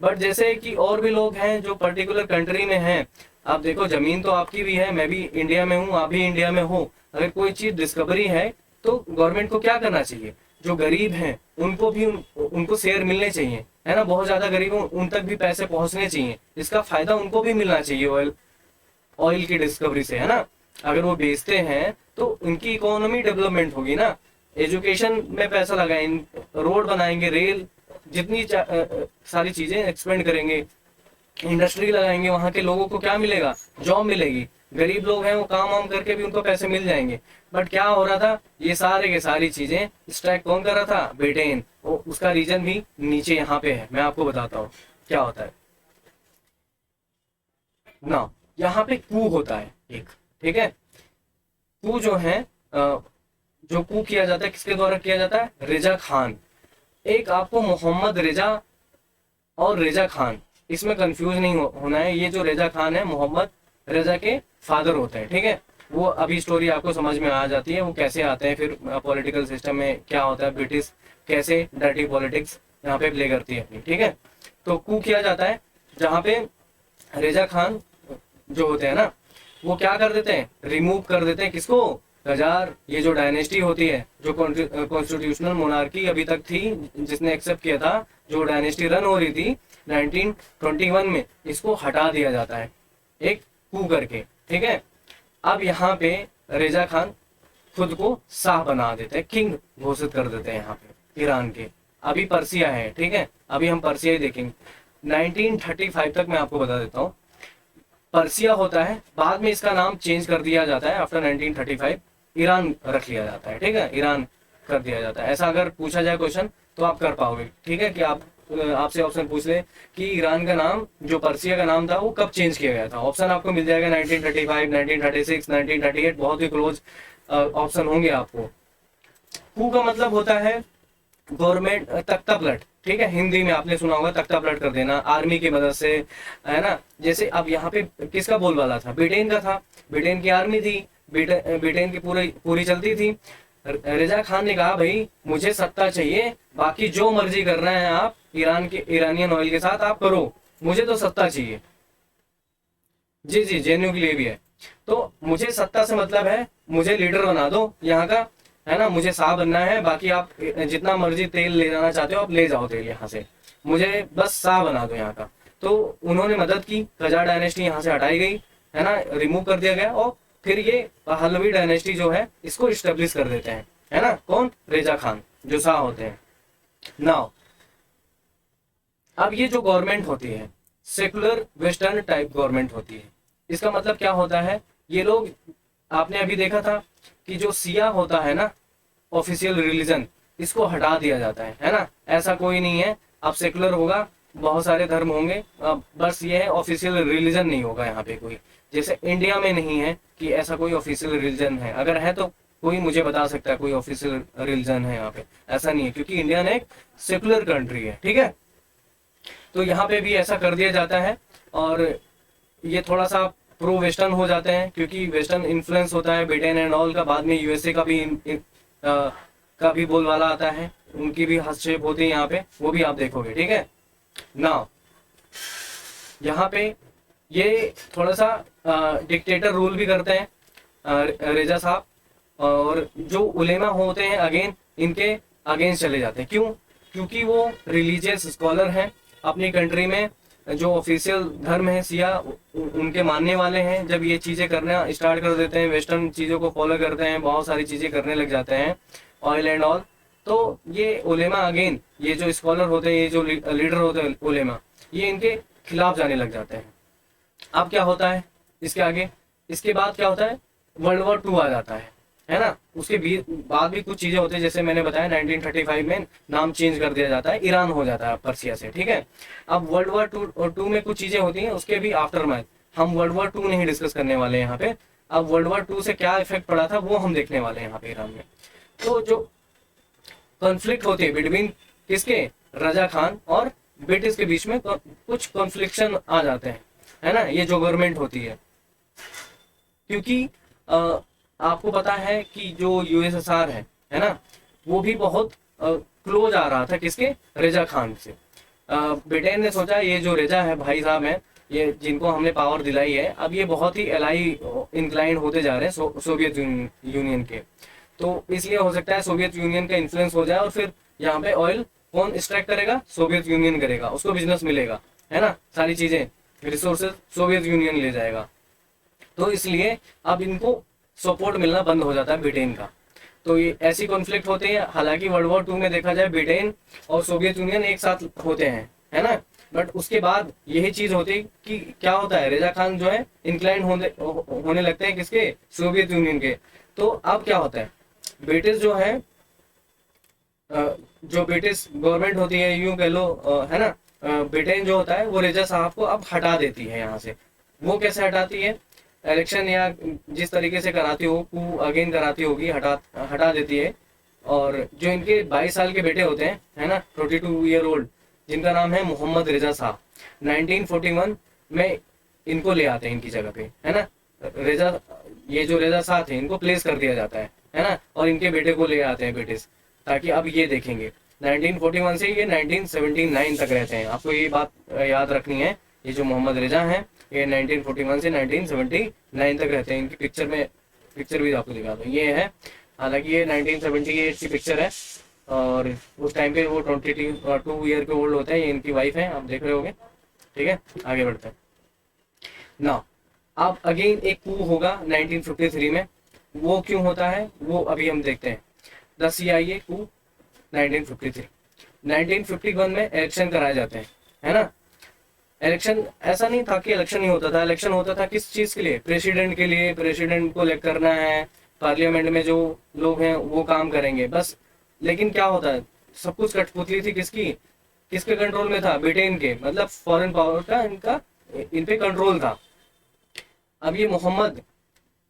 बट जैसे कि और भी लोग हैं जो पर्टिकुलर कंट्री में हैं, आप देखो जमीन तो आपकी भी है, मैं भी इंडिया में हूँ, आप भी इंडिया में हो। अगर कोई चीज डिस्कवरी है तो गवर्नमेंट को क्या करना चाहिए, जो गरीब हैं उनको भी उनको शेयर मिलने चाहिए, है ना। बहुत ज्यादा गरीब हो उन तक भी पैसे पहुंचने चाहिए, इसका फायदा उनको भी मिलना चाहिए ऑयल की डिस्कवरी से, है ना। अगर वो बेचते हैं तो उनकी इकोनॉमी डेवलपमेंट होगी ना। एजुकेशन में पैसा लगाएं, रोड बनाएंगे, रेल, जितनी सारी चीजें एक्सपेंड करेंगे, इंडस्ट्री लगाएंगे, वहां के लोगों को क्या मिलेगा, जॉब मिलेगी। गरीब लोग हैं वो काम वाम करके भी उनको पैसे मिल जाएंगे। बट क्या हो रहा था, ये सारे के सारी चीजें स्ट्राइक कौन कर रहा था, ब्रिटेन। उसका रीजन भी नीचे यहाँ पे है, मैं आपको बताता हूँ क्या होता है ना। यहाँ पे कू होता है एक, ठीक है। कू जो है जो कू किया जाता है किसके द्वारा किया जाता है, रेजा खान। एक आपको मोहम्मद रेजा और रेजा खान, इसमें कंफ्यूज नहीं होना है। ये जो रेजा खान है मोहम्मद रेजा के फादर होते हैं, ठीक है। वो अभी स्टोरी आपको समझ में आ जाती है, वो कैसे आते हैं, फिर पॉलिटिकल सिस्टम में क्या होता है, ब्रिटिश कैसे डर्टी पॉलिटिक्स यहाँ पे प्ले करती है अपनी, ठीक है। तो कू किया जाता है जहाँ पे रेजा खान जो होते हैं ना वो क्या कर देते हैं, रिमूव कर देते हैं किसको, कजार। ये जो डायनेस्टी होती है, जो कॉन्स्टिट्यूशनल मोनार्की अभी तक थी जिसने एक्सेप्ट किया था, जो डायनेस्टी रन हो रही थी 1921 में, इसको हटा दिया जाता है एक कू करके, ठीक है। अब यहाँ पे रेजा खान खुद को शाह बना देते हैं, किंग घोषित कर देते हैं यहाँ पे ईरान के। अभी पर्सिया है, ठीक है, अभी हम पर्सिया ही देखेंगे। 1935 तक मैं आपको बता देता हूँ पर्सिया होता है, बाद में इसका नाम चेंज कर दिया जाता है। आफ्टर 1935 ईरान रख लिया जाता है, ठीक है, ईरान कर दिया जाता है। ऐसा अगर पूछा जाए क्वेश्चन तो आप कर पाओगे, ठीक है, कि आपसे ऑप्शन पूछ ले कि ईरान का नाम जो पर्सिया का नाम था वो कब चेंज किया गया था। ऑप्शन आपको मिल जाएगा 1935, 1936, 1938, बहुत ही क्लोज ऑप्शन होंगे आपको। कू का मतलब होता है गवर्नमेंट तख्ता पलट, ठीक है, हिंदी में आपने सुना होगा तख्ता पलट कर देना आर्मी की मदद से, है ना। जैसे अब यहाँ पे किसका बोलबाला था, ब्रिटेन का था, ब्रिटेन की आर्मी थी, ब्रिटेन की पूरी पूरी चलती थी। रजा खान ने कहा भाई मुझे सत्ता चाहिए, बाकी जो मर्जी करना है आप ईरान के इरानियन ऑयल के साथ आप करो, मुझे तो सत्ता चाहिए। जी जी, जेएनयू के लिए भी है। तो मुझे सत्ता से मतलब है, मुझे लीडर बना दो यहाँ का, है ना, मुझे शाह बनना है, बाकी आप जितना मर्जी तेल ले जाना चाहते हो आप ले जाओ तेल यहाँ से, मुझे बस शाह बना दो यहाँ का। तो उन्होंने मदद की, कजार डायनेस्टी यहाँ से हटाई गई, है ना, रिमूव कर दिया गया, और फिर ये पहलवी डायनेस्टी जो है इसको इस्टेब्लिश कर देते हैं, है ना, कौन, रेजा खान जो शाह होते हैं। नाउ अब ये जो गवर्नमेंट होती है सेकुलर वेस्टर्न टाइप गवर्नमेंट होती है। इसका मतलब क्या होता है, ये लोग, आपने अभी देखा था कि जो सिया होता है ना ऑफिशियल रिलीजन, इसको हटा दिया जाता है ना, ऐसा कोई नहीं है, अब सेकुलर होगा, बहुत सारे धर्म होंगे, बस ये है ऑफिशियल रिलीजन नहीं होगा यहाँ पे कोई, जैसे इंडिया में नहीं है कि ऐसा कोई ऑफिशियल रिलीजन है, अगर है तो कोई मुझे बता सकता है कोई ऑफिशियल रिलीजन है यहाँ पे, ऐसा नहीं है क्योंकि इंडिया एक सेकुलर कंट्री है, ठीक है। तो यहाँ पे भी ऐसा कर दिया जाता है, और ये थोड़ा सा प्रो वेस्टर्न हो जाते हैं क्योंकि वेस्टर्न इन्फ्लुएंस होता है ब्रिटेन एंड ऑल का, बाद में यूएसए का भी बोलबाला आता है, उनकी भी हस्तक्षेप होती है यहाँ पे, वो भी आप देखोगे, ठीक है ना। यहाँ पे ये थोड़ा सा डिक्टेटर रूल भी करते हैं रेजा साहब, और जो उलेमा होते हैं अगेन इनके अगेंस्ट चले जाते हैं, क्यों, क्योंकि वो रिलीजियस स्कॉलर हैं, अपनी कंट्री में जो ऑफिशियल धर्म है सिया उनके मानने वाले हैं। जब ये चीज़ें करना स्टार्ट कर देते हैं, वेस्टर्न चीज़ों को फॉलो करते हैं, बहुत सारी चीज़ें करने लग जाते हैं, ऑयल एंड ऑल, तो ये उलेमा अगेन, ये जो स्कॉलर होते हैं, ये जो लीडर होते हैं उलेमा, ये इनके खिलाफ जाने लग जाते हैं। अब क्या होता है इसके आगे, इसके बाद क्या होता है, वर्ल्ड वॉर 2 आ जाता है ना। उसके बाद भी कुछ चीजें होती है, जैसे मैंने बताया 1935 में नाम चेंज कर दिया जाता है, ईरान हो जाता है पर्सिया से, ठीक है। अब वर्ल्ड वॉर 2 में कुछ चीजें होती हैं, उसके भी आफ्टर मैथ, हम वर्ल्ड वॉर 2 नहीं डिस्कस करने वाले हैं यहाँ पे। अब वर्ल्ड वॉर 2 से क्या इफेक्ट पड़ा था वो हम देखने वाले हैं यहाँ पे ईरान में। तो जो कॉन्फ्लिक्ट होती है बिटवीन किसके, रजा खान और ब्रिटिश के बीच में कुछ कॉन्फ्लिक्शन आ जाते हैं, है ना, ये जो गवर्नमेंट होती है, क्योंकि आपको पता है कि जो यूएसएसआर है ना, वो भी बहुत क्लोज आ रहा था किसके, रेजा खान से। ब्रिटेन ने सोचा ये जो रेजा है भाई साहब हैं, ये जिनको हमने पावर दिलाई है, अब ये बहुत ही एलाई इंक्लाइन होते जा रहे हैं सोवियत यूनियन के, तो इसलिए हो सकता है सोवियत यूनियन का इन्फ्लुएंस हो जाए, और फिर यहाँ पे ऑयल कौन एक्सट्रैक्ट करेगा, सोवियत यूनियन करेगा, उसको बिजनेस मिलेगा, है ना, सारी चीजें रिसोर्सेज सोवियत यूनियन ले जाएगा। तो इसलिए अब इनको सपोर्ट मिलना बंद हो जाता है ब्रिटेन का। तो ये ऐसी कॉन्फ्लिक्ट होते हैं, हालांकि वर्ल्ड वॉर 2 में देखा जाए ब्रिटेन और सोवियत यूनियन एक साथ होते हैं, है ना, बट उसके बाद यही चीज होती है कि क्या होता है, रेजा खान जो है इंक्लाइन होने लगते हैं किसके, सोवियत यूनियन के। तो अब क्या होता है, ब्रिटिश जो है, जो ब्रिटिश गवर्नमेंट होती है, यूं कह लो, है ना, ब्रिटेन जो होता है वो रेजा साहब को अब हटा देती है यहाँ से। वो कैसे हटाती है, इलेक्शन या जिस तरीके से कराती हो, कू अगेन कराती होगी, हटा देती है। और जो इनके 22 साल के बेटे होते हैं, है ना, 42 ईयर ओल्ड, जिनका नाम है मोहम्मद रेजा शाह, 1941 में इनको ले आते हैं इनकी जगह पे, है ना, रेजा, ये जो रेजा शाह थे इनको प्लेस कर दिया जाता है ना, और इनके बेटे को ले आते हैं ब्रिटिश, ताकि अब ये देखेंगे 1941 से ये 1979 तक रहते हैं। आपको ये बात याद रखनी है, ये जो मोहम्मद रेजा हैं ये 1941 से 1979 तक रहते हैं। इनकी पिक्चर भी आपको दिखा दो, ये है, हालांकि ये 1978 की पिक्चर है, और उस टाइम पे वो 22 ईयर के ओल्ड होते हैं। ये इनकी वाइफ है, आप देख रहे होगे, ठीक है। आगे बढ़ते हैं ना। अब अगेन एक कू होगा 1953 में, वो क्यों होता है वो अभी हम देखते हैं। द CIA कू 1953, 1951 में इलेक्शन कराए जाते हैं, है ना। इलेक्शन ऐसा नहीं था कि इलेक्शन नहीं होता था, इलेक्शन होता था किस चीज के लिए, प्रेसिडेंट के लिए, प्रेसिडेंट को इलेक्ट करना है, पार्लियामेंट में जो लोग हैं वो काम करेंगे बस। लेकिन क्या होता है, सब कुछ कठपुतली थी किसकी, किसके कंट्रोल में था, ब्रिटेन के, मतलब फॉरेन पावर का इनका इन पे कंट्रोल था। अब ये मोहम्मद,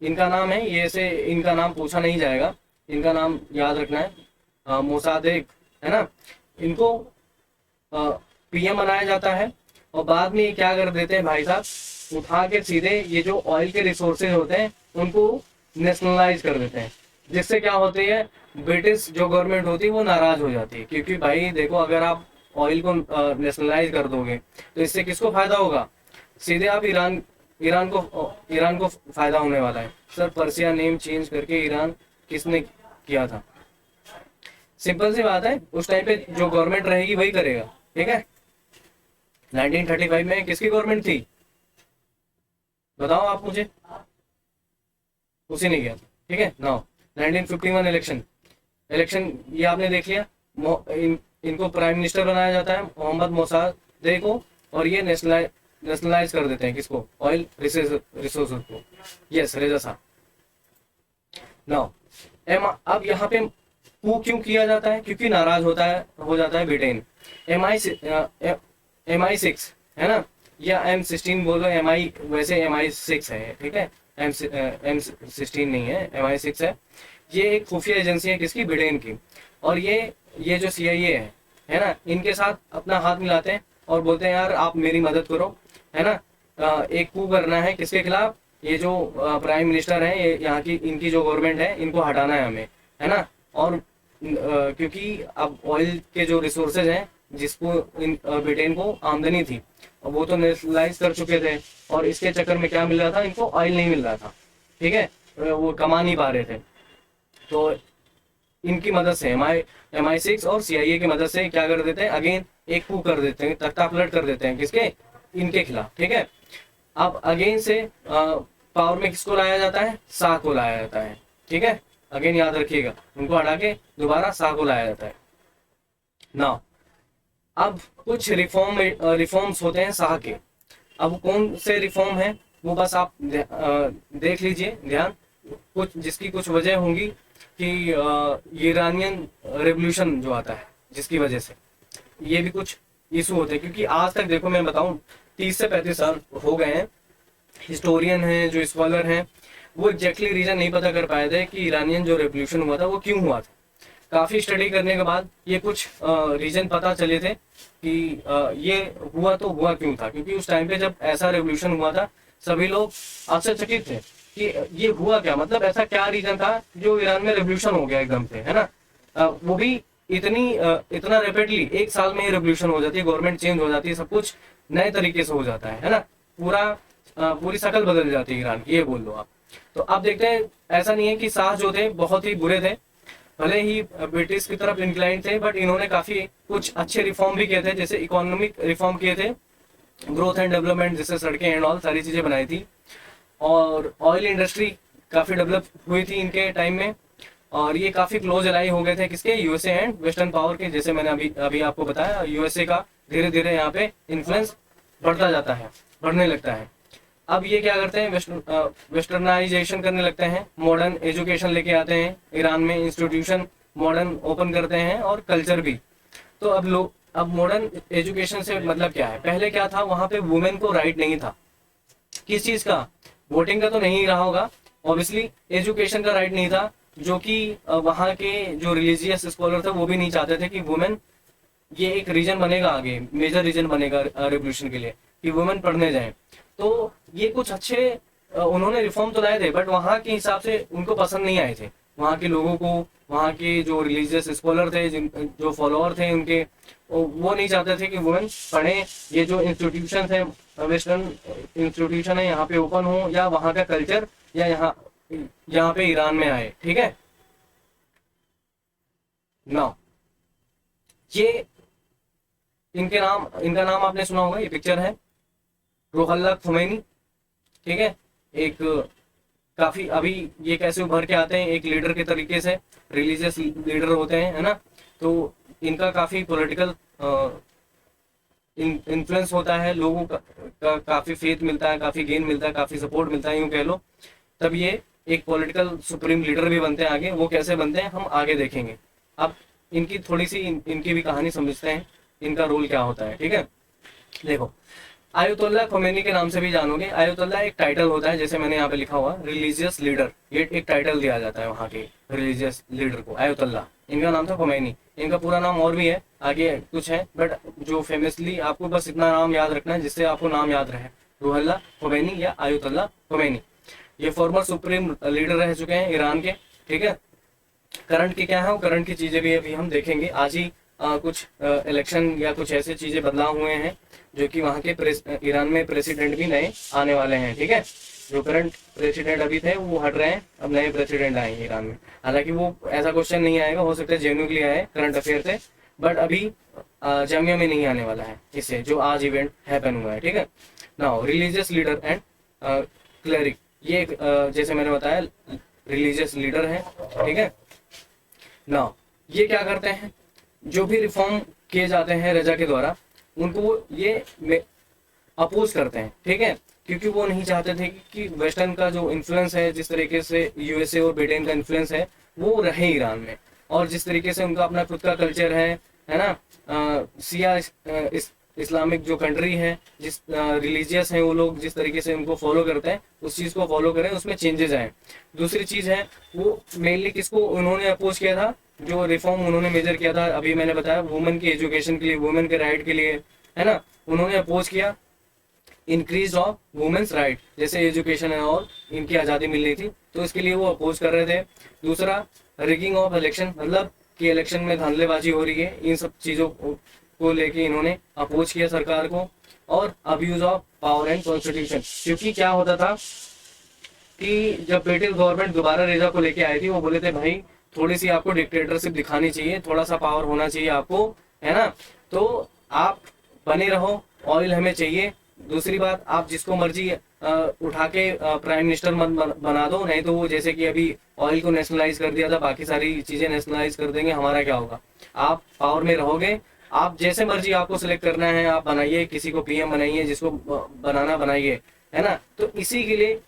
इनका नाम है, ये से इनका नाम पूछा नहीं जाएगा, इनका नाम याद रखना है, मोसादेक, है ना, इनको पीएम बनाया जाता है। और बाद में ये क्या कर देते हैं भाई साहब, उठा के सीधे ये जो ऑयल के रिसोर्सेज होते हैं उनको नेशनलाइज कर देते हैं, जिससे क्या होती है, ब्रिटिश जो गवर्नमेंट होती है वो नाराज हो जाती है, क्योंकि भाई देखो अगर आप ऑयल को नेशनलाइज कर दोगे तो इससे किसको फायदा होगा, सीधे आप ईरान को फायदा होने वाला है। सर पर्सिया नेम चेंज करके ईरान किसने किया था? सिंपल सी बात है, उस टाइम पे जो गवर्नमेंट रहेगी वही करेगा, ठीक है। 1935 में किसकी गवर्नमेंट थी बताओ आप मुझे? उसी ने किया था, ठीक है। नाउ 1951 इलेक्शन ये आपने देख लिया। इनको प्राइम मिनिस्टर बनाया जाता है मोहम्मद मोसादे को, और ये नेशनलाइज कर देते हैं किसको, ऑयल रिसोर्स को। यस रेजा साहब। नाउ अब यहाँ पे कू क्यों किया जाता है? क्योंकि नाराज हो जाता है ब्रिटेन। MI6 है ना, या M16 बोलो, वैसे MI6 है, ठीक है, M16 नहीं है, MI6 है। ये एक खुफिया एजेंसी है किसकी, ब्रिटेन की। और ये जो CIA है ना, इनके साथ अपना हाथ मिलाते हैं और बोलते हैं यार आप मेरी मदद करो, है ना। एक कू करना है किसके खिलाफ, ये जो प्राइम मिनिस्टर है, ये यहाँ की इनकी जो गवर्नमेंट है इनको हटाना है हमें, है ना। और क्योंकि अब ऑयल के जो रिसोर्सेज हैं जिसको ब्रिटेन को आमदनी थी वो तो नेशनलाइज कर चुके थे, और इसके चक्कर में क्या मिल रहा था, इनको ऑयल नहीं मिल रहा था, ठीक है, वो कमा नहीं पा रहे थे। तो इनकी मदद से MI6 और CIA की मदद से क्या कर देते हैं, अगेन एक कू कर देते हैं, तख्ता पलट कर देते हैं किसके, इनके खिलाफ, ठीक है। अब अगेन से पावर में किसको लाया जाता है, शाह को लाया जाता है, ठीक है। अगेन याद रखिएगा, उनको हटा के दोबारा शाह को लाया जाता है। नाउ अब कुछ रिफॉर्म्स होते हैं शाह के। अब कौन से रिफॉर्म है वो बस आप देख लीजिए ध्यान, जिसकी कुछ वजह होंगी कि ईरानियन रेवोल्यूशन जो आता है जिसकी वजह से ये भी कुछ इशू होते हैं। क्योंकि आज तक देखो मैं बताऊं 30 से 35 साल हो गए हैं, हिस्टोरियन हैं जो स्कॉलर हैं वो एग्जैक्टली रीजन नहीं पता कर पाए थे कि ईरानियन जो रेवोल्यूशन हुआ था वो क्यों हुआ था। काफ़ी स्टडी करने के बाद ये कुछ रीजन पता चले थे कि ये हुआ तो हुआ क्यों था। क्योंकि उस टाइम पे जब ऐसा रेवोल्यूशन हुआ था सभी लोग आश्चर्यचकित थे कि ये हुआ क्या, मतलब ऐसा क्या रीजन था जो ईरान में रेवोल्यूशन हो गया एकदम से, है ना। वो भी इतना रैपिडली, एक साल में ही रेवोल्यूशन हो जाती है, गवर्नमेंट चेंज हो जाती है, सब कुछ नए तरीके से हो जाता है ना, पूरी शक्ल बदल जाती है ईरान की, ये बोल लो आप। तो आप देखते हैं ऐसा नहीं है कि शाह जो थे बहुत ही बुरे थे, भले ही ब्रिटिश की तरफ इंक्लाइन थे, बट इन्होंने काफी कुछ अच्छे रिफॉर्म भी किए थे, जैसे इकोनॉमिक रिफॉर्म किए थे, ग्रोथ एंड डेवलपमेंट, जैसे सड़कें एंड ऑल सारी चीजें बनाई थी। और ऑयल इंडस्ट्री काफी डेवलप हुई थी इनके टाइम में, और ये काफी क्लोज अलाई हो गए थे किसके, यूएसए एंड वेस्टर्न पावर के। जैसे मैंने अभी आपको बताया, यूएसए का धीरे धीरे यहाँ पे इन्फ्लुएंस बढ़ता जाता है, बढ़ने लगता है। अब ये क्या करते हैं, वेस्टर्नाइजेशन करने लगते हैं, मॉडर्न एजुकेशन लेके आते हैं ईरान में, इंस्टीट्यूशन मॉडर्न ओपन करते हैं और कल्चर भी। तो अब मॉडर्न एजुकेशन से मतलब क्या है, पहले क्या था, वहां पे वुमेन को राइट नहीं था, किस चीज का, वोटिंग का तो नहीं रहा होगा ऑब्वियसली, एजुकेशन का राइट नहीं था, जो कि वहाँ के जो रिलीजियस स्कॉलर थे वो भी नहीं चाहते थे कि वुमेन, ये एक रीजन बनेगा आगे, मेजर रीजन बनेगा रेवोल्यूशन के लिए कि वुमेन पढ़ने जाए। तो ये कुछ अच्छे उन्होंने रिफॉर्म तो लाए थे, बट वहाँ के हिसाब से उनको पसंद नहीं आए थे, वहाँ के लोगों को, वहाँ के जो रिलीजियस स्कॉलर थे, जो फॉलोअर थे उनके, वो नहीं चाहते थे कि वुमेन पढ़े। ये जो इंस्टीट्यूशन है, वेस्टर्न इंस्टीट्यूशन है, यहाँ पे ओपन हो, या वहाँ का कल्चर या यहाँ पे ईरान में आए, ठीक है ना। ये इनका नाम आपने सुना होगा, ये पिक्चर है रुहुल्लाह खुमैनी, ठीक है। एक काफी अभी ये कैसे उभर के आते हैं एक लीडर के तरीके से, रिलीजियस लीडर होते हैं, है ना। तो इनका काफी पॉलिटिकल इन्फ्लुएंस होता है, लोगों का काफी फेथ मिलता है, काफी गेन मिलता है, काफी सपोर्ट मिलता है, यूं कह लो। तब ये एक पॉलिटिकल सुप्रीम लीडर भी बनते हैं आगे, वो कैसे बनते हैं हम आगे देखेंगे। अब इनकी थोड़ी सी इनकी भी कहानी समझते हैं, इनका रोल क्या होता है, ठीक है। देखो आयतुल्लाह खोमेनी के नाम से भी जानोगे, आयतुल्लाह एक टाइटल होता है, जैसे मैंने यहाँ पे लिखा हुआ रिलीजियस लीडर, ये एक टाइटल दिया जाता है वहाँ के रिलीजियस लीडर को, आयतुल्लाह, इनका नाम था खोमैनी। इनका पूरा नाम और भी है, आगे कुछ है, बट जो फेमसली आपको बस इतना नाम याद रखना है जिससे आपको नाम याद रहे, रूहुल्लाह खोमैनी या आयतुल्लाह खोमैनी। ये फॉर्मर सुप्रीम लीडर रह चुके हैं ईरान के, ठीक है। करंट की क्या है, करंट की चीजें भी अभी हम देखेंगे। आज ही कुछ इलेक्शन या कुछ ऐसे चीजें बदलाव हुए हैं जो कि वहाँ के ईरान में प्रेसिडेंट भी नए आने वाले हैं, ठीक है। जो करंट प्रेसिडेंट अभी थे वो हट रहे हैं, अब नए प्रेसिडेंट आएंगे ईरान में। हालांकि वो ऐसा क्वेश्चन नहीं आएगा, हो सकता है जेन्युइनली आए, करंट अफेयर से, बट अभी जामिया में नहीं आने वाला है इससे, जो आज इवेंट हैपन हुआ है, ठीक है। Now religious leader and cleric, ये जैसे मैंने बताया रिलीजियस लीडर है, ठीक है। नाउ ये क्या करते हैं, जो भी रिफॉर्म किए जाते हैं रजा के द्वारा उनको वो ये अपोज करते हैं, ठीक है। क्योंकि वो नहीं चाहते थे कि वेस्टर्न का जो इन्फ्लुएंस है, जिस तरीके से यूएसए और ब्रिटेन का इन्फ्लुएंस है वो रहे ईरान में, और जिस तरीके से उनका अपना खुद का कल्चर है ना, सिया इस्लामिक जो कंट्री है, जिस रिलीजियस हैं वो लोग, जिस तरीके से उनको फॉलो करते हैं उस चीज़ को फॉलो करें, उसमें चेंजेस आए। दूसरी चीज़ है वो मेनली किसको उन्होंने अपोज किया था, जो रिफॉर्म उन्होंने मेजर किया था, अभी मैंने बताया वुमेन की एजुकेशन के लिए, वुमेन के राइट के लिए, है ना, उन्होंने अपोज किया इंक्रीज ऑफ वुमेन्स राइट, जैसे एजुकेशन है और इनकी आज़ादी मिल रही थी, तो इसके लिए वो अपोज कर रहे थे। दूसरा रिगिंग ऑफ इलेक्शन, मतलब कि इलेक्शन में धांधलेबाजी हो रही है, इन सब चीज़ों को लेके इन्होंने अपोज किया सरकार को। और abuse of power and constitution, क्योंकि क्या होता था कि जब ब्रिटिश गवर्नमेंट दोबारा रेजा को लेके आई थी, वो बोले थे भाई थोड़ी सी आपको डिक्टेटरशिप दिखानी चाहिए, थोड़ा सा पावर होना चाहिए आपको, है ना, तो आप बने रहो, ऑयल हमें चाहिए। दूसरी बात, आप जिसको मर्जी उठा के प्राइम मिनिस्टर मत बना दो, नहीं तो वो जैसे कि अभी ऑयल को नेशनलाइज कर दिया था, बाकी सारी चीजें नेशनलाइज कर देंगे, हमारा क्या होगा। आप पावर में रहोगे, आप जैसे मर्जी आपको सिलेक्ट करना है आप बनाइए, किसी को पीएम बनाइए, जिसको बनाना बनाइए, है ना। तो इसी के लिए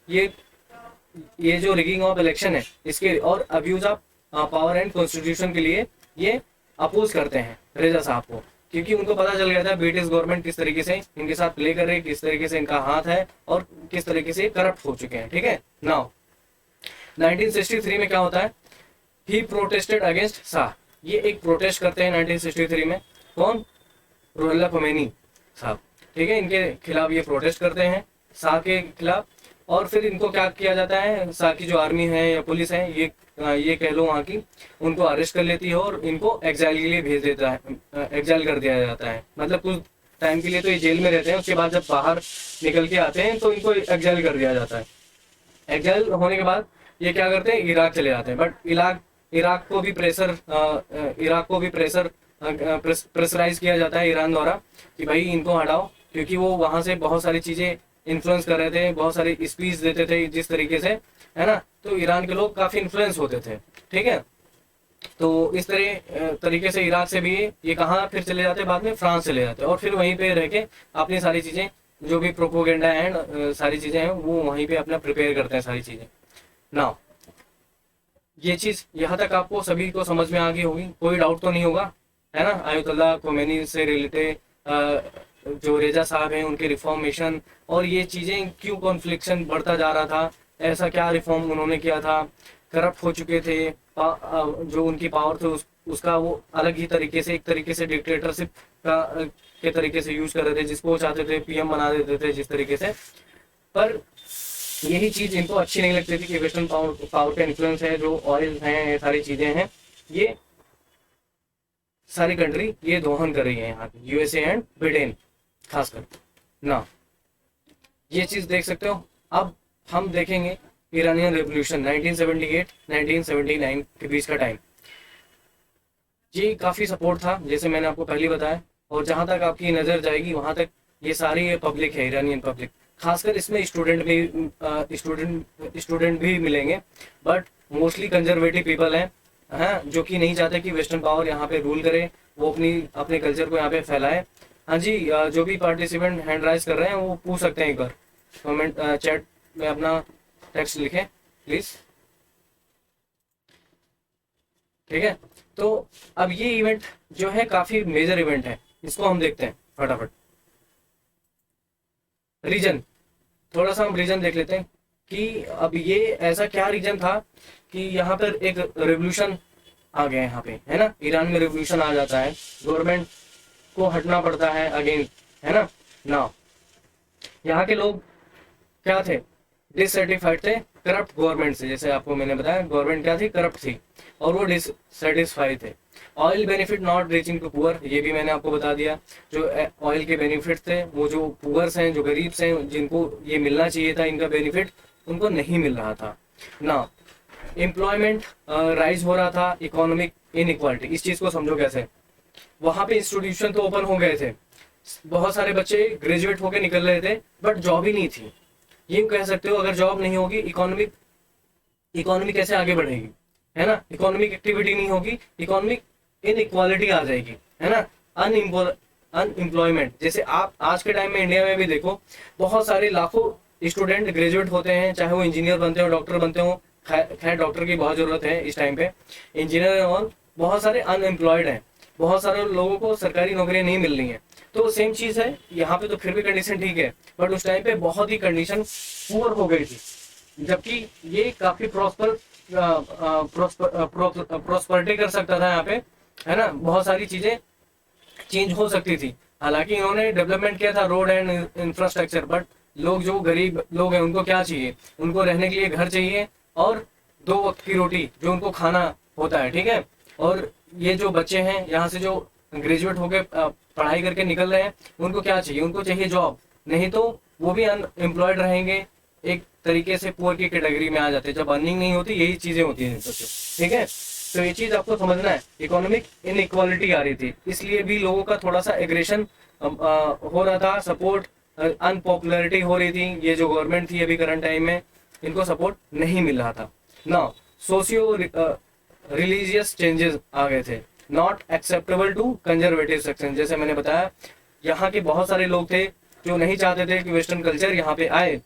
ये जो रिगिंग ऑफ इलेक्शन है इसके और abuse of power and constitution के लिए ये अपोज करते हैं रेजा साहब को, क्योंकि उनको पता चल गया था ब्रिटिश गवर्नमेंट किस तरीके से इनके साथ प्ले कर रही है, किस तरीके से इनका हाथ है और किस तरीके से करप्ट हो चुके हैं, ठीक है। नाउ 1963 में क्या होता है, ही प्रोटेस्टेड अगेंस्ट शाह, ये एक प्रोटेस्ट करते हैं 1963 में, कौन, रूहुल्लाह खोमैनी साहब, ठीक है, इनके खिलाफ ये प्रोटेस्ट करते हैं शाह के खिलाफ। और फिर इनको क्या किया जाता है, शाह की जो आर्मी है या पुलिस है, ये कह लो वहाँ की, उनको अरेस्ट कर लेती है और इनको एग्जाइल के लिए भेज देता है, एग्जाइल कर दिया जाता है। मतलब कुछ टाइम के लिए तो ये जेल में रहते हैं, उसके बाद जब बाहर निकल के आते हैं तो इनको एग्जाइल कर दिया जाता है। एग्जाइल होने के बाद ये क्या करते हैं, इराक चले जाते हैं, बट इराक को भी प्रेशराइज किया जाता है ईरान द्वारा कि भाई इनको हटाओ, क्योंकि वो वहां से बहुत सारी चीजें इन्फ्लुएंस कर रहे थे, बहुत सारी स्पीच देते थे जिस तरीके से, है ना, तो ईरान के लोग काफी इन्फ्लुएंस होते थे, ठीक है। तो इस तरीके से इराक से भी ये कहाँ फिर चले जाते, बाद में फ्रांस चले जाते और फिर वहीं पे रह के अपनी सारी चीजें, जो भी प्रोपोगेंडा एंड सारी चीजें हैं वो वहीं पे अपना प्रिपेयर करते हैं सारी चीजें। नाउ ये चीज यहाँ तक आपको सभी को समझ में आ गई होगी, कोई डाउट तो नहीं होगा, है ना। आयतुल्लाह खोमैनी से रिलेटेड जो रेजा साहब हैं उनके रिफॉर्मेशन और ये चीजें क्यों कॉन्फ्लिक्शन बढ़ता जा रहा था, ऐसा क्या रिफॉर्म उन्होंने किया था, करप्ट हो चुके थे, जो उनकी पावर थे उसका वो अलग ही तरीके से, एक तरीके से डिक्टेटरशिप के तरीके से यूज कर रहे थे, जिसको वो चाहते थे पीएम बना देते थे जिस तरीके से। पर यही चीज इनको अच्छी नहीं लगती थी कि वेस्टर्न पावर का इन्फ्लुएंस है, जो ऑयल है, ये सारी चीजें हैं, ये सारी कंट्री ये दोहन कर रही है यहाँ की, यूएसए एंड ब्रिटेन खासकर ना। ये चीज देख सकते हो। अब हम देखेंगे ईरानियन रेवोल्यूशन 1978-1979 के बीच का टाइम, ये काफी सपोर्ट था जैसे मैंने आपको पहले बताया, और जहां तक आपकी नजर जाएगी वहां तक ये सारी पब्लिक है, ईरानियन पब्लिक, खासकर इसमें स्टूडेंट भी मिलेंगे, बट मोस्टली कंजर्वेटिव पीपल हैं, जो कि नहीं चाहते कि वेस्टर्न पावर यहाँ पे रूल करे, वो अपने कल्चर को यहाँ पे फैलाए। हाँ जी, जो भी पार्टिसिपेंट हैंड राइज कर रहे हैं वो पूछ सकते हैं, एक बार कमेंट चैट में अपना टेक्स्ट लिखें प्लीज, ठीक है। तो अब ये इवेंट जो है काफी मेजर इवेंट है, इसको हम देखते हैं फटाफट। रीजन, थोड़ा सा हम रीजन देख लेते हैं कि अब ये ऐसा क्या रीजन था कि यहाँ पर एक रेवोल्यूशन आ गया यहाँ पे, है ना। ईरान में रिवॉल्यूशन आ जाता है, गवर्नमेंट को हटना पड़ता है अगेन, है ना। ना यहाँ के लोग क्या थे, डिससेटिस्फाइड थे करप्ट गवर्नमेंट से। जैसे आपको मैंने बताया गवर्नमेंट क्या थी, करप्ट थी, और वो डिससेटिस्फाइड थे। Oil benefit not reaching to poor, ये भी मैंने आपको बता दिया। जो ऑयल के बेनिफिट थे वो जो पुअर्स हैं, जो गरीब हैं, जिनको ये मिलना चाहिए था इनका बेनिफिट, उनको नहीं मिल रहा था ना। एम्प्लॉयमेंट राइज हो रहा था, इकोनॉमिक इनइक्वालिटी, इस चीज को समझो कैसे। वहां पे इंस्टीट्यूशन तो ओपन हो गए थे, बहुत सारे बच्चे ग्रेजुएट होके निकल रहे थे, बट जॉब ही नहीं थी। ये कह सकते हो अगर जॉब नहीं होगी, इकोनॉमी कैसे आगे बढ़ेगी, है ना। इकोनॉमिक एक्टिविटी नहीं होगी, इकोनॉमिक इनइक्वालिटी आ जाएगी, है ना। अनएम्प्लॉयमेंट, जैसे आप आज के टाइम में इंडिया में भी देखो, बहुत सारे लाखों स्टूडेंट ग्रेजुएट होते हैं, चाहे वो इंजीनियर बनते हो, डॉक्टर बनते हो। खैर डॉक्टर की बहुत जरूरत है इस टाइम पे, इंजीनियर और बहुत सारे अनएम्प्लॉयड हैं, बहुत सारे लोगों को सरकारी नौकरियां नहीं मिल रही हैं। तो सेम चीज है यहाँ पे, तो फिर भी कंडीशन ठीक है, बट उस टाइम पे बहुत ही कंडीशन पुअर हो गई थी, जबकि ये काफी प्रॉस्पेरिटी कर सकता था यहाँ पे, है ना। बहुत सारी चीजें चेंज हो सकती थी। हालांकि इन्होंने डेवलपमेंट किया था रोड एंड इंफ्रास्ट्रक्चर, बट लोग जो गरीब लोग हैं उनको क्या चाहिए, उनको रहने के लिए घर चाहिए और 2 वक्त की रोटी जो उनको खाना होता है, ठीक है। और ये जो बच्चे हैं यहाँ से जो ग्रेजुएट होके पढ़ाई करके निकल रहे हैं, उनको क्या चाहिए, उनको चाहिए जॉब, नहीं तो वो भी अनएम्प्लॉयड रहेंगे, एक तरीके से पुअर की कैटेगरी में आ जाते हैं। जब अर्निंग नहीं होती, यही चीजें होती हैं, ठीक है। तो ये चीज आपको समझना है, इकोनॉमिक इनइक्वालिटी आ रही थी, इसलिए भी लोगों का थोड़ा सा एग्रेशन हो रहा था, सपोर्ट अनपॉपुलरिटी हो रही थी। ये जो गवर्नमेंट थी अभी करंट टाइम में, इनको सपोर्ट नहीं मिल रहा था ना। सोशियो रिलीजियस चेंजेस आ गए थे, not acceptable to conservative section. जैसे मैंने बताया, यहाँ के बहुत सारे लोग थे जो नहीं चाहते थे कि वेस्टर्न कल्चर यहाँ पे आए,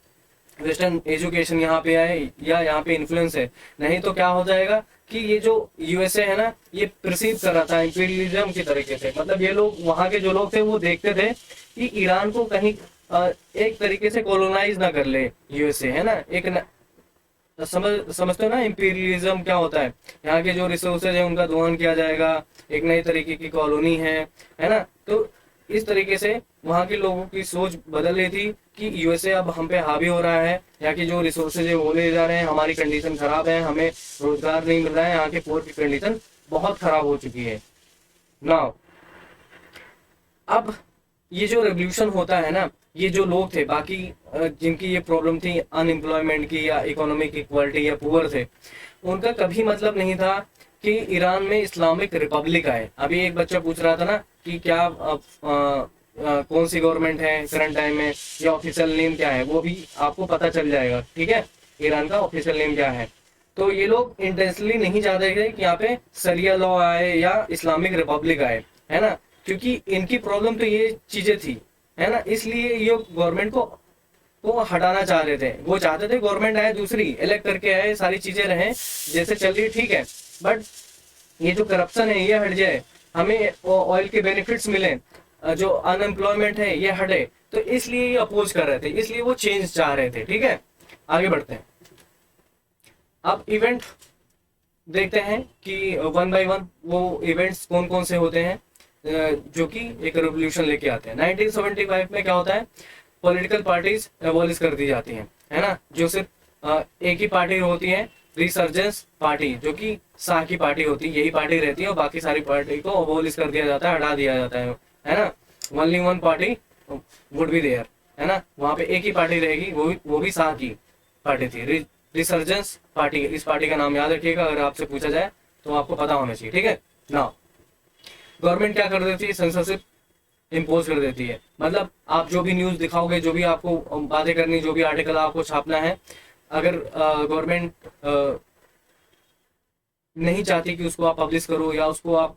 वेस्टर्न एजुकेशन यहाँ पे आए, या यहाँ पे इन्फ्लुएंस है। नहीं तो क्या हो जाएगा कि ये जो यूएसए है ना, ये परसीव कर रहा था इंपीरियलिज्म की तरीके से। मतलब ये लोग, वहाँ के जो लोग थे, वो देखते थे कि ईरान को कहीं एक तरीके से कॉलोनाइज ना कर ले यूएसए, है ना। समझते हो ना इंपीरियलिज्म क्या होता है। यहाँ के जो रिसोर्सेज है उनका दोहन किया जाएगा, एक नई तरीके की कॉलोनी है ना। तो इस तरीके से वहाँ के लोगों की सोच बदल रही थी कि यूएसए अब हम पे हावी हो रहा है, यहाँ की जो रिसोर्सेज है वो ले जा रहे हैं, हमारी कंडीशन खराब है, हमें रोजगार नहीं मिल रहा है, यहाँ के पुअर की कंडीशन बहुत खराब हो चुकी है नाउ। अब ये जो रेवोल्यूशन होता है ना, ये जो लोग थे बाकी जिनकी ये प्रॉब्लम थी अनएम्प्लॉयमेंट की या इकोनॉमिक इक्वालिटी या पुअर थे, उनका कभी मतलब नहीं था कि ईरान में इस्लामिक रिपब्लिक आए। अभी एक बच्चा पूछ रहा था ना कि क्या कौन सी गवर्नमेंट है करंट टाइम में, या ऑफिशियल नेम क्या है, वो भी आपको पता चल जाएगा, ठीक है। ईरान का ऑफिशियल नेम क्या है। तो ये लोग इंटेंशनली नहीं चाहते थे कि यहाँ पे सरिया लॉ आए या इस्लामिक रिपब्लिक आए, है ना, क्योंकि इनकी प्रॉब्लम तो ये चीजें थी, है ना। इसलिए ये गवर्नमेंट को हटाना चाह रहे थे। वो चाहते थे गवर्नमेंट आए दूसरी, इलेक्ट करके आए, सारी चीजें रहें जैसे चल रही, ठीक है, बट ये जो करप्शन है ये हट जाए, हमें ऑयल के बेनिफिट्स मिले, जो अनएम्प्लॉयमेंट है ये हटे। तो इसलिए ये अपोज कर रहे थे, इसलिए वो चेंज चाह रहे थे, ठीक है। आगे बढ़ते हैं, अब इवेंट देखते हैं कि 1 बाय 1 वो इवेंट्स कौन कौन से होते हैं जो कि एक रेवोल्यूशन लेके आते हैं। 1975 में क्या होता है, पॉलिटिकल पार्टीज एबॉलिश कर दी जाती हैं, है ना। जो सिर्फ एक ही पार्टी होती है, रिसर्जेंस पार्टी, जो कि शाह की पार्टी होती है, यही पार्टी रहती है, और बाकी सारी पार्टी को एबॉलिश कर दिया जाता है, हटा दिया जाता है ना। Only one party would be there, है ना। वहां पे एक ही पार्टी रहेगी, वो भी शाह की पार्टी थी, रिसर्जेंस पार्टी। इस पार्टी का नाम याद रखिएगा, अगर आपसे पूछा जाए तो आपको पता होना चाहिए, ठीक है ना। गवर्नमेंट क्या कर देती है, सेंसरशिप इम्पोज कर देती है। मतलब आप जो भी न्यूज दिखाओगे, जो भी आपको बातें करनी, जो भी आर्टिकल आपको छापना है, अगर गवर्नमेंट नहीं चाहती कि उसको आप पब्लिश करो या उसको आप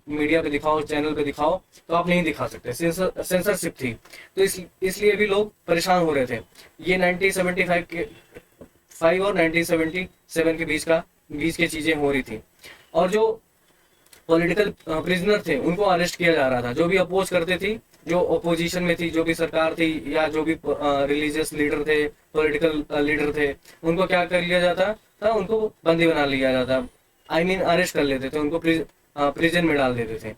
मीडिया पे दिखाओ, चैनल पे दिखाओ, तो आप नहीं दिखा सकते। सेंसरशिप थी, तो इसलिए भी लोग परेशान हो रहे थे। ये 1975 और 1977 के बीच की चीजें हो रही थी। और जो पॉलिटिकल प्रिजनर थे उनको अरेस्ट किया जा रहा था, जो भी अपोज करते थी, जो अपोजिशन में थी, जो भी सरकार थी, या जो भी रिलीजियस लीडर थे, पॉलिटिकल लीडर थे, उनको क्या कर लिया जाता था, उनको बंदी बना लिया जाता, आई मीन अरेस्ट कर लेते थे, उनको प्रिजन में डाल देते थे।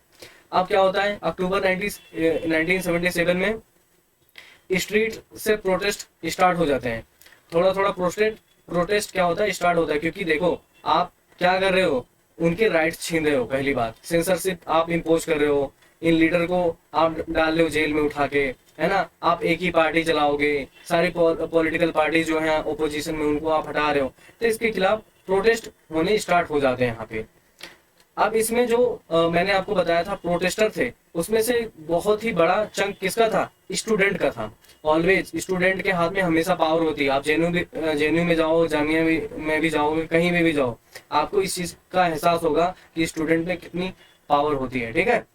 अब क्या होता है, अक्टूबर 1977 में स्ट्रीट से प्रोटेस्ट स्टार्ट हो जाते हैं। थोड़ा थोड़ा प्रोटेस्ट क्या होता है, स्टार्ट होता है, क्योंकि देखो आप क्या कर रहे हो, उनके राइट्स छीन रहे हो। पहली बात, सेंसरशिप आप इम्पोज कर रहे हो, इन लीडर को आप डाल रहे हो जेल में उठा के, है ना। आप एक ही पार्टी चलाओगे, सारी पॉलिटिकल पार्टी जो है ओपोजिशन में उनको आप हटा रहे हो, तो इसके खिलाफ प्रोटेस्ट होने स्टार्ट हो जाते हैं यहाँ पे। अब इसमें जो मैंने आपको बताया था प्रोटेस्टर थे, उसमें से बहुत ही बड़ा चंक किसका था, स्टूडेंट का था। ऑलवेज स्टूडेंट के हाथ में हमेशा पावर होती है। आप जेएनयू में जाओ, जामिया में भी जाओगे, कहीं में भी जाओ, आपको इस चीज का एहसास होगा कि स्टूडेंट में कितनी पावर होती है। ठीक है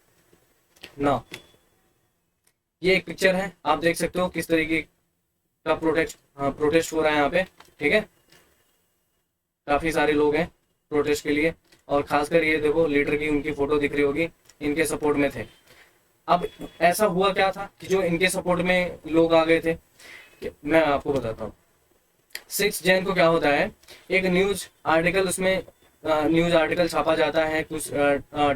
ना, ये एक पिक्चर है, आप देख सकते हो किस तरीके का प्रोटेस्ट हो रहा है यहाँ पे। ठीक है, काफी सारे लोग हैं प्रोटेस्ट के लिए, और खासकर ये देखो लीडर की उनकी फोटो दिख रही होगी, इनके सपोर्ट में थे। अब ऐसा हुआ क्या था कि जो इनके सपोर्ट में लोग आ गए थे, मैं आपको बताता हूँ। 6 जैन को क्या होता है, एक न्यूज आर्टिकल, उसमें न्यूज आर्टिकल छापा जाता है, कुछ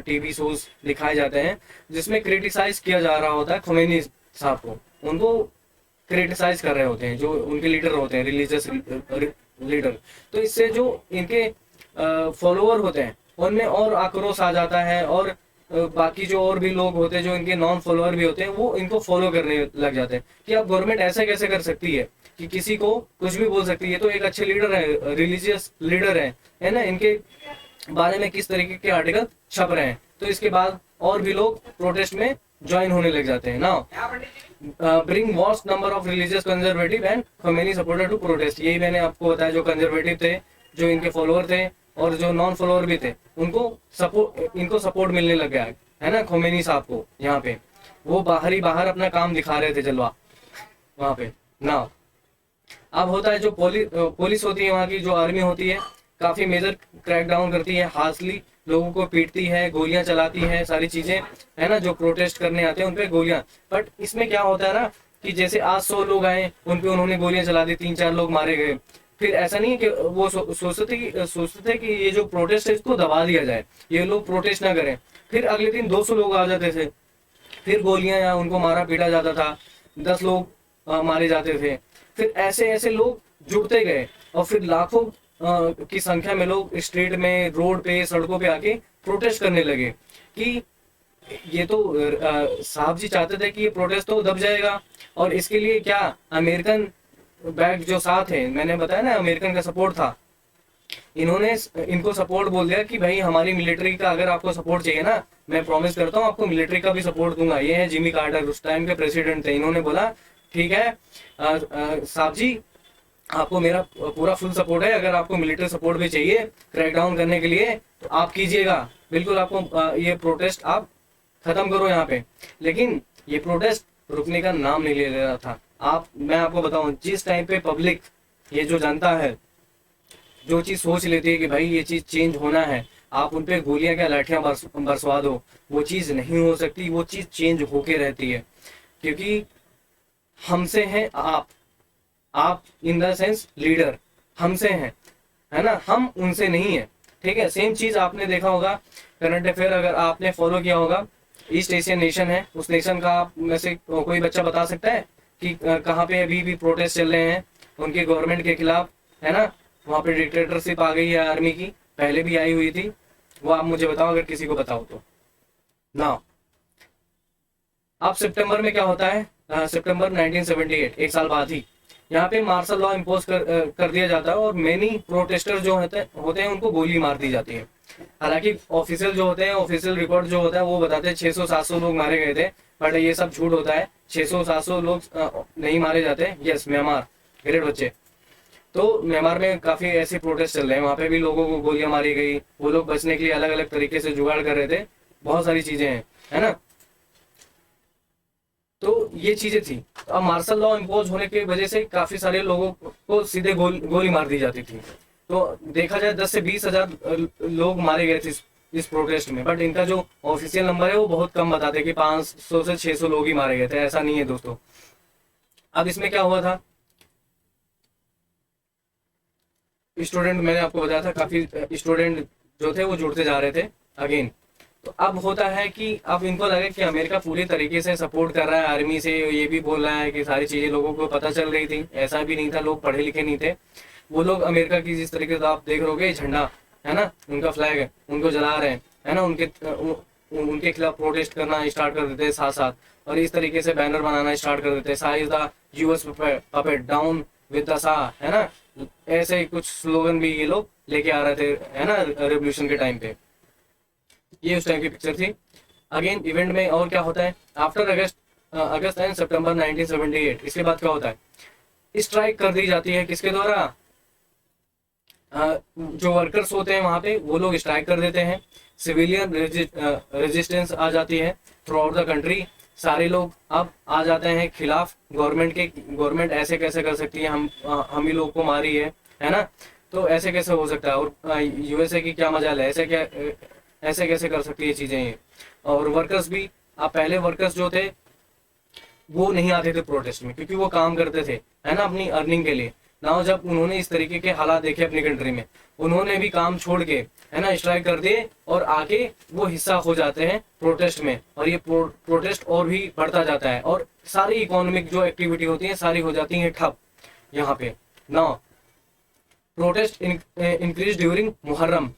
टीवी शोज दिखाए जाते हैं जिसमें क्रिटिसाइज किया जा रहा होता है खुमैनी साहब को। उनको क्रिटिसाइज कर रहे होते हैं जो उनके लीडर होते हैं, रिलीजियस लीडर। तो इससे जो इनके फॉलोअर होते हैं उनमें और आक्रोश आ जाता है, और बाकी जो और भी लोग होते हैं जो इनके नॉन फॉलोअर भी होते हैं, वो इनको फॉलो करने लग जाते हैं कि अब गवर्नमेंट ऐसे कैसे कर सकती है कि किसी को कुछ भी बोल सकती है। तो एक अच्छे लीडर है, रिलीजियस लीडर है ना, इनके बारे में किस तरीके के आर्टिकल छप रहे हैं। तो इसके बाद और भी लोग प्रोटेस्ट में ज्वाइन होने लग जाते हैं। Now bring vast number of religious conservative and khomeini supporter to protest. यही मैंने आपको बताया, जो कंजर्वेटिव थे, जो इनके फॉलोअर थे, और जो नॉन फॉलोअर भी थे, इनको सपोर्ट मिलने लग गया है ना khomeini साहब को। यहाँ पे वो बाहर अपना काम दिखा रहे थे जलवा वहां पे। नाउ अब होता है जो पुलिस होती है, वहाँ की जो आर्मी होती है, काफी मेजर क्रैकडाउन करती है, हार्शली लोगों को पीटती है, गोलियां चलाती है, सारी चीजें, है ना। जो प्रोटेस्ट करने आते हैं उनपे गोलियां। बट इसमें क्या होता है ना कि जैसे आज 100 लोग आए, उनपे उन्होंने गोलियां चला दी, 3-4 लोग मारे गए। फिर ऐसा नहीं है कि वो सोचते थे कि ये जो प्रोटेस्ट है इसको दबा दिया जाए, ये लोग प्रोटेस्ट ना करें। फिर अगले दिन 200 लोग आ जाते थे, फिर गोलियां या उनको मारा पीटा जाता था, 10 लोग मारे जाते थे। फिर ऐसे ऐसे लोग जुड़ते गए, और फिर लाखों की संख्या में लोग स्ट्रीट में, रोड पे, सड़कों पे आके प्रोटेस्ट करने लगे कि ये तो साहब जी चाहते थे कि ये प्रोटेस्ट तो दब जाएगा, और इसके लिए क्या अमेरिकन बैक जो साथ है, मैंने बताया ना अमेरिकन का सपोर्ट था, इन्होंने इनको सपोर्ट बोल दिया कि भाई हमारी मिलिट्री का अगर आपको सपोर्ट चाहिए ना, मैं प्रॉमिस करता हूँ आपको मिलिट्री का भी सपोर्ट दूंगा। ये है जिमी कार्टर, उस टाइम के प्रेसिडेंट थे। इन्होंने बोला ठीक है साहब जी, आपको मेरा पूरा फुल सपोर्ट है, अगर आपको मिलिट्री सपोर्ट भी चाहिए क्रैकडाउन करने के लिए तो आप कीजिएगा, बिल्कुल आपको ये प्रोटेस्ट आप खत्म करो यहाँ पे। लेकिन ये प्रोटेस्ट रुकने का नाम नहीं ले रहा था। मैं आपको बताऊं, जिस टाइम पे पब्लिक, ये जो जनता है, जो चीज सोच लेती है कि भाई ये चीज चेंज होना है, आप उनपे गोलियां क्या लाठियां बरसवा दो, वो चीज नहीं हो सकती। वो चीज चेंज होके रहती है, क्योंकि हमसे हैं आप इन द सेंस लीडर हमसे हैं, है ना, हम उनसे नहीं है। ठीक है, सेम चीज आपने देखा होगा करंट अफेयर, अगर आपने फॉलो किया होगा, ईस्ट एशियन नेशन है, उस नेशन का आप में से कोई बच्चा बता सकता है कि कहाँ पे अभी भी प्रोटेस्ट चल रहे हैं उनकी गवर्नमेंट के खिलाफ, है ना। वहाँ पे डिक्टेटरशिप आ गई है आर्मी की, पहले भी आई हुई थी, वो आप मुझे बताओ अगर किसी को बताओ तो। ना अब सितंबर में क्या होता है, सितंबर 1978, एक साल बाद ही यहाँ पे मार्शल लॉ इम्पोज कर दिया जाता है, और मेनी प्रोटेस्टर जो होते हैं उनको गोली मार दी जाती है। हालांकि ऑफिशियल जो होते हैं, ऑफिशियल रिकॉर्ड जो होता है वो बताते हैं 600-700 लोग मारे गए थे, बट ये सब झूठ होता है। 600-700 लोग नहीं मारे जाते। यस, म्यांमार, ग्रेट बच्चे। तो म्यांमार में काफी ऐसे प्रोटेस्ट चल रहे हैं, वहां पे भी लोगों को गोलियां मारी गई, वो लोग बचने के लिए अलग अलग तरीके से जुगाड़ कर रहे थे, बहुत सारी चीजें हैं, है ना। तो ये चीजें थी। तो अब मार्शल लॉ इम्पोज होने की वजह से काफी सारे लोगों को सीधे गोली मार दी जाती थी। तो देखा जाए 10 से 20 हजार लोग मारे गए थे इस प्रोटेस्ट में, बट इनका जो ऑफिशियल नंबर है वो बहुत कम बताते कि 500 से 600 लोग ही मारे गए थे। ऐसा नहीं है दोस्तों। अब इसमें क्या हुआ था, स्टूडेंट, मैंने आपको बताया था काफी स्टूडेंट जो थे वो जुड़ते जा रहे थे अगेन। तो अब होता है कि अब इनको लगा कि अमेरिका पूरी तरीके से सपोर्ट कर रहा है आर्मी से, ये भी बोल रहा है कि सारी चीज़ें लोगों को पता चल रही थी। ऐसा भी नहीं था, लोग पढ़े लिखे नहीं थे। वो लोग अमेरिका की जिस तरीके से आप देख रहे होगे झंडा है ना, उनका फ्लैग है, उनको जला रहे हैं है ना, उनके खिलाफ प्रोटेस्ट करना स्टार्ट कर देते हैं साथ साथ, और इस तरीके से बैनर बनाना स्टार्ट कर देते हैं, सा is the US puppet down with the सा, है ना। ऐसे कुछ स्लोगन भी ये लोग लेके आ रहे थे है ना रेवोल्यूशन के टाइम पे। ये उस टाइम की पिक्चर थी। अगेन इवेंट में और क्या होता है, आफ्टर अगस्त एंड सितंबर 1978, इसके बाद क्या होता है, स्ट्राइक कर दी जाती है किसके द्वारा, जो वर्कर्स होते हैं वहां पे वो लोग स्ट्राइक कर देते हैं। सिविलियन रेजिस्टेंस आ जाती है थ्रू आउट द कंट्री। सारे लोग अब आ जाते हैं खिलाफ गवर्नमेंट के, गवर्नमेंट ऐसे कैसे कर सकती है, हम ही लोग को मारी है ना, तो ऐसे कैसे हो सकता है, और यूएसए की क्या मजाल है, ऐसे कैसे कर सकती है चीजें ये। और वर्कर्स भी, अब पहले वर्कर्स जो थे वो नहीं आते थे प्रोटेस्ट में, क्योंकि वो काम करते थे है ना अपनी अर्निंग के लिए। ना जब उन्होंने इस तरीके के हालात देखे अपनी कंट्री में, उन्होंने भी काम छोड़ के है ना स्ट्राइक कर दिए, और आके वो हिस्सा हो जाते हैं प्रोटेस्ट में, और ये प्रोटेस्ट और भी बढ़ता जाता है, और सारी इकोनॉमिक जो एक्टिविटी होती है सारी हो जाती है ठप यहाँ पे। Now protest increase during Muharram.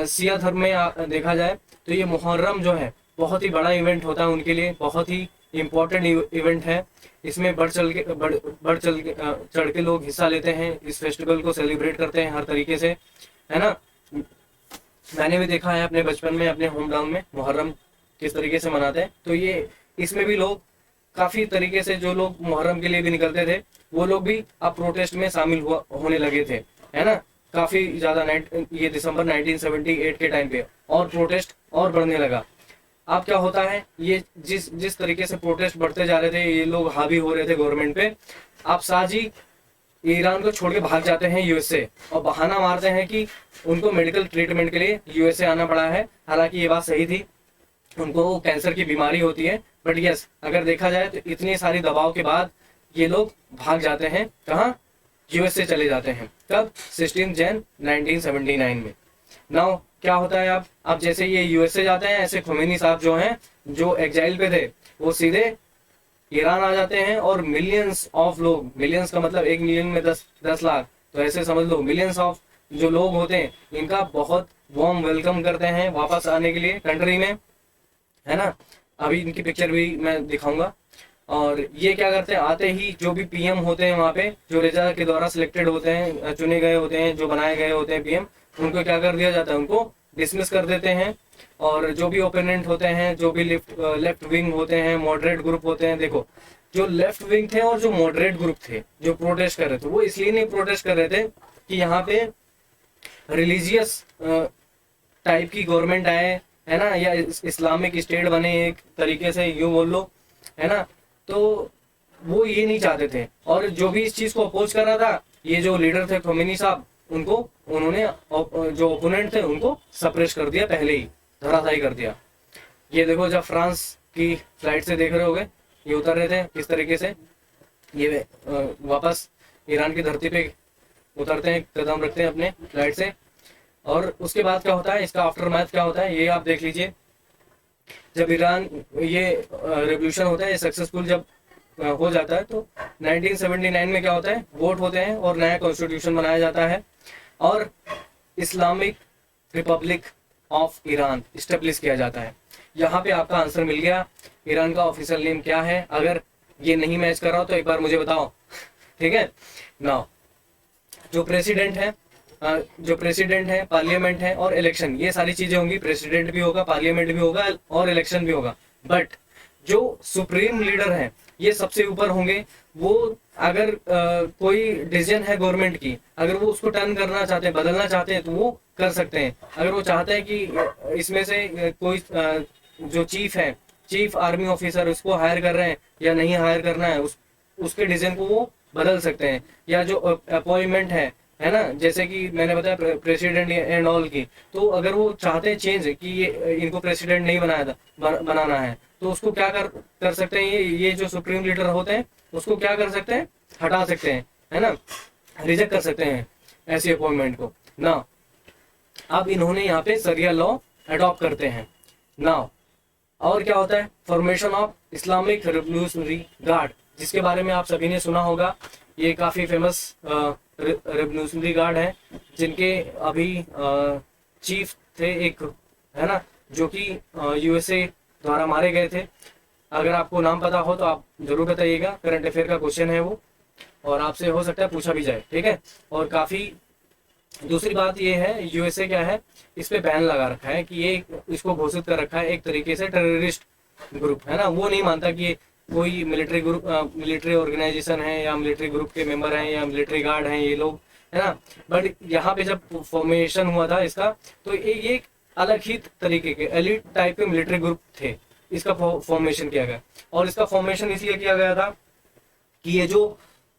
Siya धर्म में देखा जाए तो ये मुहर्रम जो है बहुत ही बड़ा इवेंट होता है उनके लिए, बहुत ही इम्पोर्टेंट इवेंट है। इसमें बढ़ चढ़ के लोग हिस्सा लेते हैं, इस फेस्टिवल को सेलिब्रेट करते हैं हर तरीके से, है ना। मैंने भी देखा है अपने बचपन में, अपने होम टाउन में मुहर्रम किस तरीके से मनाते हैं। तो ये इसमें भी लोग काफी तरीके से, जो लोग मुहर्रम के लिए भी निकलते थे वो लोग भी अब प्रोटेस्ट में शामिल होने लगे थे, है ना। काफी ज्यादा ये दिसंबर 1978 के टाइम पे और प्रोटेस्ट और बढ़ने लगा। अब क्या होता है, ये जिस तरीके से प्रोटेस्ट बढ़ते जा रहे थे, ये लोग हावी हो रहे थे गवर्नमेंट पे, आप साजी ईरान को छोड़ के भाग जाते हैं यूएसए, और बहाना मारते हैं कि उनको मेडिकल ट्रीटमेंट के लिए यूएसए आना पड़ा है। हालांकि ये बात सही थी, उनको कैंसर की बीमारी होती है, बट यस अगर देखा जाए तो इतनी सारी दबाव के बाद ये लोग भाग जाते हैं, कहाँ, यूएसए चले जाते हैं। कब, 16 जन 1979 में। नाउ क्या होता है, अब जैसे ये यूएसए जाते हैं, ऐसे खुमैनी साहब जो हैं, जो एग्जाइल पे थे, वो सीधे ईरान आ जाते हैं, और मिलियंस ऑफ लोग, मिलियंस का मतलब 1 मिलियन में 10 लाख, तो ऐसे समझ लो मिलियंस ऑफ जो लोग होते हैं, इनका बहुत वार्म वेलकम करते हैं वापस आने के लिए कंट्री में, है ना। अभी इनकी पिक्चर भी मैं दिखाऊंगा। और ये क्या करते हैं, आते ही जो भी पीएम होते हैं वहाँ पे, जो रेजा के द्वारा सिलेक्टेड होते हैं, चुने गए होते हैं, जो बनाए गए होते हैं पीएम, उनको क्या कर दिया जाता है, उनको डिसमिस कर देते हैं। और जो भी ओपोनेंट होते हैं, जो भी लेफ्ट विंग होते हैं, मॉडरेट ग्रुप होते हैं, देखो जो लेफ्ट विंग थे और जो मॉडरेट ग्रुप थे जो प्रोटेस्ट कर रहे थे, वो इसलिए नहीं प्रोटेस्ट कर रहे थे कि यहाँ पे रिलीजियस टाइप की गवर्नमेंट आए, है ना, या इस्लामिक स्टेट बने एक तरीके से, यूं बोल लो, है ना। तो वो ये नहीं चाहते थे, और जो भी इस चीज को अपोज कर रहा था, ये जो लीडर थे खोमेनी साहब, उन्होंने जो ओपोनेंट थे उनको सप्रेस कर दिया, पहले ही धराशायी कर दिया। ये देखो, जब फ्रांस की फ्लाइट से देख रहे होगे, ये उतर रहे थे किस तरीके से, ये वापस ईरान की धरती पे उतरते हैं, कदम रखते हैं अपने फ्लाइट से। और उसके बाद क्या होता है, इसका आफ्टर मैथ क्या होता है, ये आप देख लीजिए। जब ईरान ये रेवोल्यूशन होता है, सक्सेसफुल जब हो जाता है, तो 1979 में क्या होता है, वोट होते हैं और नया कॉन्स्टिट्यूशन बनाया जाता है, और Islamic Republic of Iran establish किया जाता है। यहाँ पे आपका आंसर मिल गया, ईरान का ऑफिशियल नेम क्या है। अगर ये नहीं मैच कर रहा हो तो एक बार मुझे बताओ, ठीक है। नाउ जो प्रेसिडेंट है, पार्लियामेंट है और इलेक्शन, ये सारी चीजें होंगी। प्रेसिडेंट भी होगा, पार्लियामेंट भी होगा और इलेक्शन भी होगा। बट जो सुप्रीम लीडर है, ये सबसे ऊपर होंगे। वो अगर कोई डिसीजन है गवर्नमेंट की, अगर वो उसको टर्न करना चाहते हैं, बदलना चाहते हैं, तो वो कर सकते हैं। अगर वो चाहते हैं कि इसमें से कोई जो चीफ आर्मी ऑफिसर, उसको हायर कर रहे हैं या नहीं हायर करना है, उसके डिसीजन को वो बदल सकते हैं। या जो अपॉइंटमेंट है ना, जैसे कि मैंने बताया प्रेसिडेंट एंड ऑल की, तो अगर वो चाहते हैं चेंज कि ये इनको प्रेसिडेंट नहीं बनाना है, तो उसको क्या कर सकते हैं, ये जो सुप्रीम लीडर होते हैं उसको क्या कर सकते हैं, हटा सकते हैं, है ना, रिजेक्ट कर सकते हैं ऐसी अपॉइंटमेंट को ना। अब इन्होंने यहाँ पे शरिया लॉ अडॉप्ट करते हैं नाउ। और क्या होता है, formation of Islamic revolutionary guard, जिसके बारे में आप सभी ने सुना होगा। ये काफ़ी फेमस रिवोल्यूशनरी गार्ड है, जिनके अभी चीफ थे एक, है ना, जो कि यूएसए द्वारा मारे गए थे। अगर आपको नाम पता हो तो आप जरूर बताइएगा, करंट अफेयर का क्वेश्चन है वो, और आपसे हो सकता है पूछा भी जाए, ठीक है। और काफ़ी दूसरी बात ये है, यूएसए क्या है, इस पे बैन लगा रखा है कि ये इसको घोषित कर रखा है एक तरीके से टेररिस्ट ग्रुप, है ना। वो नहीं मानता कि ये कोई मिलिट्री ग्रुप, मिलिट्री ऑर्गेनाइजेशन है या मिलिट्री ग्रुप के मेंबर हैं या मिलिट्री गार्ड हैं ये लोग, है ना। बट यहाँ पे जब फॉर्मेशन हुआ था इसका, तो ये एक अलग ही तरीके के एलिट टाइप के मिलिट्री ग्रुप थे, इसका फॉर्मेशन किया गया। और इसका फॉर्मेशन इसलिए किया गया था कि ये जो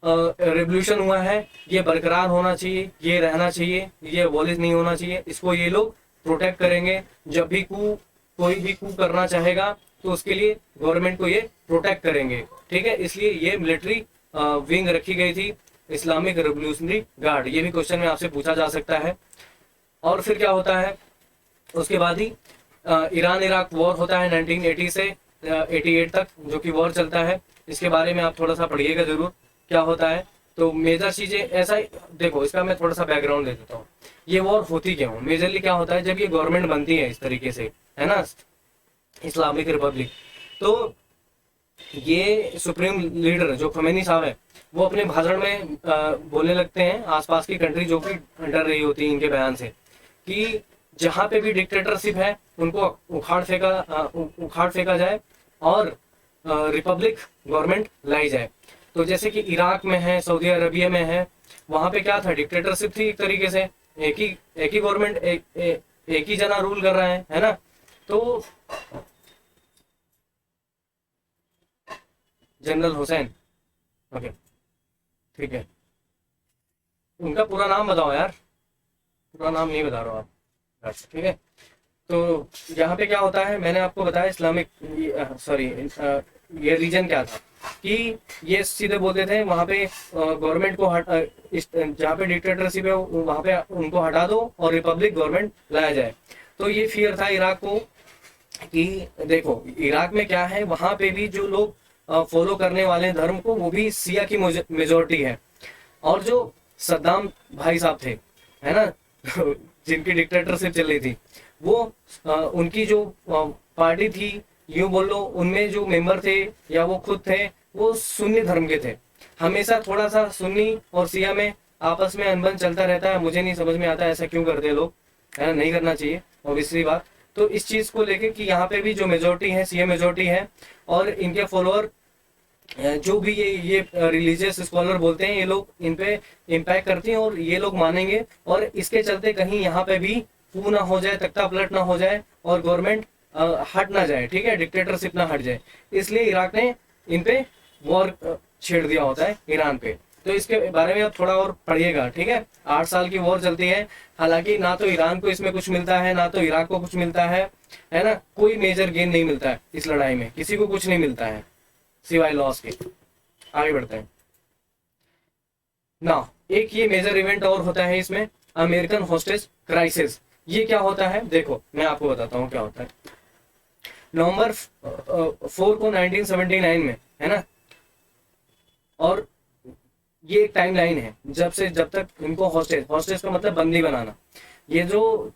रेवोल्यूशन हुआ है ये बरकरार होना चाहिए, ये रहना चाहिए, ये अबॉलिश नहीं होना चाहिए, इसको ये लोग प्रोटेक्ट करेंगे। जब भी कोई भी कू करना चाहेगा तो उसके लिए गवर्नमेंट को ये प्रोटेक्ट करेंगे, ठीक है। इसलिए ये मिलिट्री विंग रखी गई थी, इस्लामिक रिवोल्यूशनरी गार्ड। ये भी क्वेश्चन में आपसे पूछा जा सकता है। और फिर क्या होता है, उसके बाद ही ईरान इराक वॉर होता है 1980 से 88 तक, जो कि वॉर चलता है। इसके बारे में आप थोड़ा सा पढ़िएगा जरूर क्या होता है। तो मेजर चीजें ऐसा ही देखो, इसका मैं थोड़ा सा बैकग्राउंड दे देता हूँ। ये वॉर होती क्यों, मेजरली क्या होता है, जब ये गवर्नमेंट बनती है इस तरीके से, है ना, इस्लामिक रिपब्लिक, तो ये सुप्रीम लीडर जो खमेनी साहब है, वो अपने भाषण में बोलने लगते हैं आसपास की कंट्री जो कि डर रही होती है इनके बयान से, कि जहाँ पे भी डिक्टेटरशिप है उनको उखाड़ फेंका जाए और रिपब्लिक गवर्नमेंट लाई जाए। तो जैसे कि इराक में है, सऊदी अरबिया में है, वहां पे क्या था, डिक्टेटरशिप थी एक तरीके से, एक ही गवर्नमेंट, एक ही जना रूल कर रहा है ना। तो जनरल हुसैन, ओके ठीक है, उनका पूरा नाम बताओ यार, पूरा नाम नहीं बता रहा हूँ आप, ठीक है। तो यहाँ पे क्या होता है, मैंने आपको बताया इस्लामिक, सॉरी, ये रीजन क्या था कि ये सीधे बोलते थे वहाँ पे गवर्नमेंट को जहाँ पे डिक्टेटरशिप है वहाँ पे उनको हटा दो और रिपब्लिक गवर्नमेंट लाया जाए। तो ये फियर था इराक को कि देखो इराक में क्या है, वहाँ पे भी जो लोग फॉलो करने वाले धर्म को, वो भी सिया की मेजोरिटी है। और जो सद्दाम भाई साहब थे, है ना, जिनकी डिक्टेटरशिप चल रही थी, वो उनकी जो पार्टी थी, यूं बोल लो, उनमें जो मेंबर थे या वो खुद थे, वो सुन्नी धर्म के थे। हमेशा थोड़ा सा सुन्नी और सिया में आपस में अनबन चलता रहता है। मुझे नहीं समझ में आता ऐसा क्यों करते हैं लोग, है ना, नहीं करना चाहिए ऑब्वियसली बात। तो इस चीज को लेके कि यहाँ पे भी जो मेजोरिटी है, सिया मेजोरिटी है, और इनके फॉलोअर जो भी ये रिलीजियस स्कॉलर बोलते हैं, ये लोग इन पे इम्पैक्ट करती हैं और ये लोग मानेंगे। और इसके चलते कहीं यहाँ पे भी कू ना हो जाए, तख्ता पलट ना हो जाए और गवर्नमेंट हट ना जाए, ठीक है, डिक्टेटरशिप ना हट जाए। इसलिए इराक ने इन पे वॉर छेड़ दिया होता है ईरान पे। तो इसके बारे में आप थोड़ा और पढ़िएगा, ठीक है। 8 साल की वॉर चलती है, हालांकि ना तो ईरान को इसमें कुछ मिलता है, ना तो इराक को कुछ मिलता है ना, कोई मेजर गेन नहीं मिलता है इस लड़ाई में, किसी को कुछ नहीं मिलता है सिवाय लॉस के। आगे बढ़ते हैं ना। एक ये मेजर इवेंट और होता है इसमें, अमेरिकन होस्टेज क्राइसिस। ये क्या होता है, देखो मैं आपको बताता हूँ क्या होता है। नवंबर 4 को 1979 में, है ना, और ये एक टाइम लाइन है जब तक इनको हॉस्टेज का मतलब बंदी बनाना। ये जो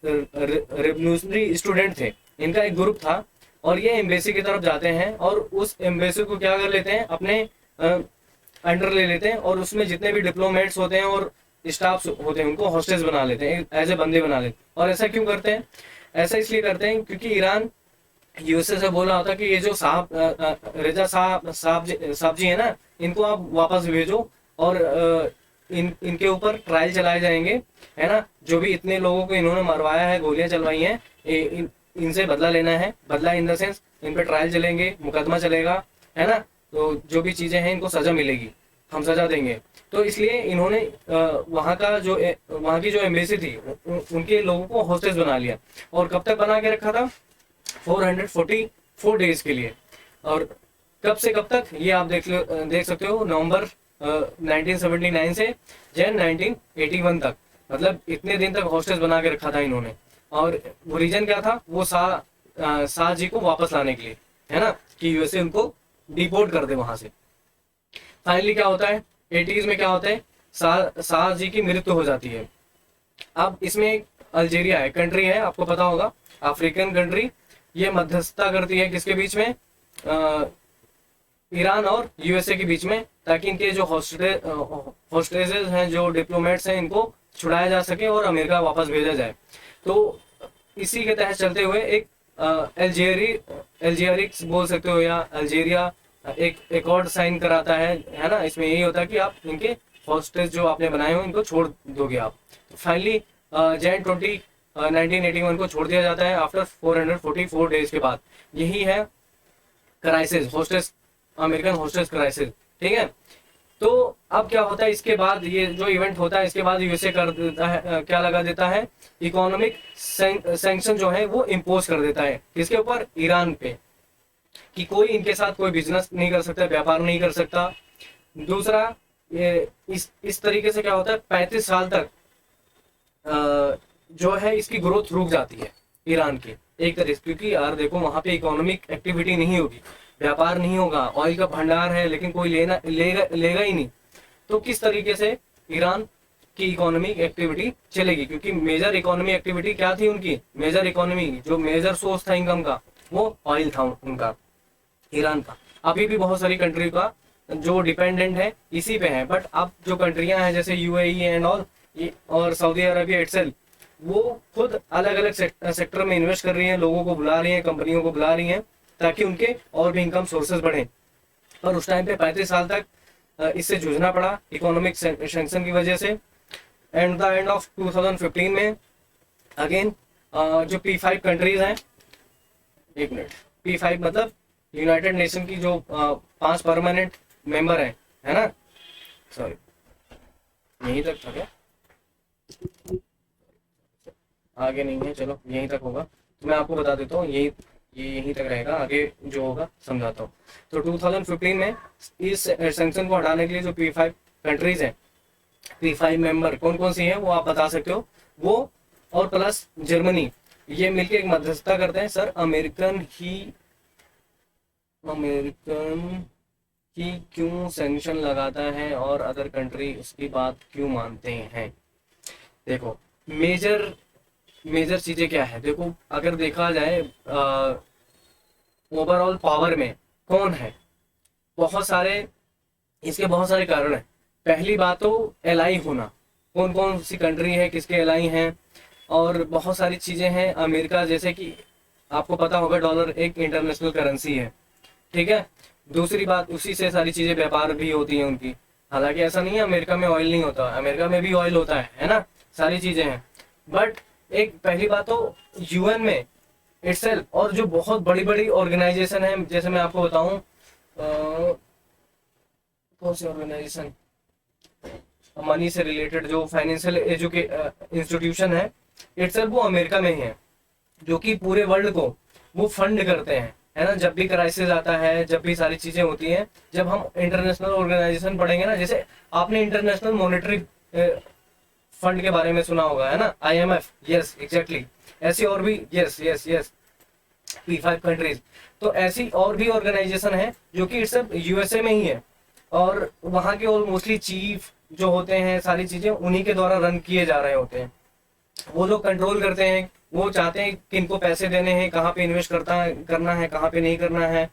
रेवोल्यूशनरी स्टूडेंट थे, इनका एक ग्रुप था और ये एम्बेसी की तरफ जाते हैं और उस एम्बेसी को क्या कर लेते हैं, अपने अंडर ले लेते हैं और उसमें जितने भी डिप्लोमेट्स होते हैं और स्टाफ होते हैं उनको हॉस्टेज बना लेते हैं, एज ए बंदी बना लेते हैं। और ऐसा क्यों करते हैं, ऐसा इसलिए करते हैं क्योंकि ईरान यूएसए से बोल रहा होता कि ये जो रेजा साहब जी है ना, इनको आप वापस भेजो और इनके ऊपर ट्रायल चलाए जाएंगे, है ना। जो भी इतने लोगों को इन्होंने मरवाया है, गोलियां चलवाई हैं, इनसे बदला लेना है। बदला इन द सेंस इन पे ट्रायल चलेंगे, मुकदमा चलेगा, है ना। तो जो भी चीजें हैं इनको सजा मिलेगी, हम सजा देंगे। तो इसलिए इन्होंने वहाँ की जो एम्बेसी थी उनके लोगों को हॉस्टेज बना लिया। और कब तक बना के रखा था, 444 डेज के लिए। और कब से कब तक ये आप देख सकते हो, नवंबर 1979 से जन 1981 तक। मतलब इतने दिन तक हॉस्टेज बना के रखा था इन्होंने, और वो रीजन क्या था, वो शाह जी को वापस लाने के लिए, है ना, कि यूएसए उनको डिपोर्ट कर दे वहां से। फाइनली क्या होता है, 80s में क्या होता है, शाह जी की मृत्यु हो जाती है। अब इसमें एक अल्जीरिया है, कंट्री है, आपको पता होगा, अफ्रीकन कंट्री, ये मध्यस्थता करती है किसके बीच में, ईरान और यूएसए के बीच में, ताकि इनके जो हॉस्टेजेस हैं, जो डिप्लोमेट्स हैं, इनको छुड़ाया जा सके और अमेरिका वापस भेजा जाए। तो इसी के तहत चलते हुए एक एल्जेरिक्स बोल सकते हो, या अल्जीरिया एक एकॉर्ड साइन कराता है ना। इसमें यही होता है कि आप इनके हॉस्टेज जो आपने बनाए हो इनको छोड़ दोगे आप। फाइनली जैन 20 1981 को छोड़ दिया जाता है आफ्टर 444 डेज के बाद। यही है crisis, hostage, American hostage crisis, ठीक है। तो अब क्या होता है, इसके बाद ये जो इवेंट होता है, इसके बाद यूएसए कर देता है, क्या लगा देता है, इकोनॉमिक सैंक्शन जो है वो इम्पोज कर देता है किसके ऊपर, ईरान पे, कि कोई इनके साथ कोई बिजनेस नहीं कर सकता, व्यापार नहीं कर सकता। दूसरा, ये इस तरीके से क्या होता है, 35 साल तक जो है इसकी ग्रोथ रुक जाती है ईरान की एक तरह से, क्योंकि यार देखो वहां पे इकोनॉमिक एक्टिविटी नहीं होगी, व्यापार नहीं होगा, ऑयल का भंडार है लेकिन कोई लेगा ही नहीं। तो किस तरीके से ईरान की इकोनॉमिक एक्टिविटी चलेगी, क्योंकि मेजर इकोनॉमिक एक्टिविटी क्या थी उनकी, मेजर इकोनॉमी जो मेजर सोर्स था इनकम का, वो ऑयल था उनका, ईरान का। अभी भी बहुत सारी कंट्री का जो डिपेंडेंट है इसी पे है, बट अब जो कंट्रियां हैं जैसे यूएई एंड ऑल और सऊदी अरबिया इटसेल्फ, वो खुद अलग अलग सेक्टर में इन्वेस्ट कर रही हैं, लोगों को बुला रही हैं, कंपनियों को बुला रही हैं, ताकि उनके और भी इनकम सोर्सेज बढ़े। और उस टाइम पे 35 साल तक इससे जूझना पड़ा इकोनॉमिक सैंक्शन की वजह से। एंड द एंड ऑफ 2015 में अगेन जो P5 कंट्रीज हैं, एक मिनट, P5 मतलब यूनाइटेड नेशन की जो 5 परमानेंट मेंबर है ना, सॉरी यहीं तक था क्या, आगे नहीं है, चलो यहीं तक होगा। तो मैं आपको बता देता हूँ, ये यहीं तक रहेगा, आगे जो होगा समझाता हूँ। तो 2015 में इस सैंक्शन को हटाने के लिए जो P5 कंट्रीज हैं, P5 मेंबर कौन कौन सी हैं वो आप बता सकते हो, वो और प्लस जर्मनी, ये मिलके एक मध्यस्थता करते हैं। सर अमेरिकन ही क्यों सैंक्शन लगाता है और अदर कंट्री उसकी बात क्यों मानते हैं। देखो मेजर चीजें क्या है, देखो अगर देखा जाए ओवरऑल पावर में कौन है, बहुत सारे इसके बहुत सारे कारण हैं। पहली बात तो एलाई होना, कौन कौन सी कंट्री है किसके एलाई हैं, और बहुत सारी चीजें हैं। अमेरिका जैसे कि आपको पता होगा डॉलर एक इंटरनेशनल करेंसी है, ठीक है। दूसरी बात, उसी से सारी चीजें व्यापार भी होती हैं उनकी। हालांकि ऐसा नहीं है अमेरिका में ऑयल नहीं होता, अमेरिका में भी ऑयल होता है ना, सारी चीजें हैं। बट एक पहली बात तो यूएन में इटसेल्फ, और जो बहुत बड़ी बड़ी ऑर्गेनाइजेशन है, जैसे मैं आपको बताऊं कौन सी ऑर्गेनाइजेशन, मनी से रिलेटेड जो फाइनेंशियल इंस्टीट्यूशन है इटसेल्फ, वो अमेरिका में ही है, जो कि पूरे वर्ल्ड को वो फंड करते हैं, है ना। जब भी क्राइसिस आता है, जब भी सारी चीजें होती हैं, जब हम इंटरनेशनल ऑर्गेनाइजेशन पढ़ेंगे ना, जैसे आपने इंटरनेशनल मॉनेटरी फंड के बारे में सुना होगा, है ना, IMF, यस एग्जैक्टली, ऐसी और भी, यस P5 कंट्रीज। तो ऐसी और भी ऑर्गेनाइजेशन है जो कि सिर्फ यूएसए में ही है, और वहाँ के ऑलमोस्टली चीफ जो होते हैं, सारी चीजें उन्हीं के द्वारा रन किए जा रहे होते हैं। वो लोग कंट्रोल करते हैं, वो चाहते हैं कि इनको पैसे देने हैं, कहाँ पे इन्वेस्ट करना है, कहाँ पे नहीं करना है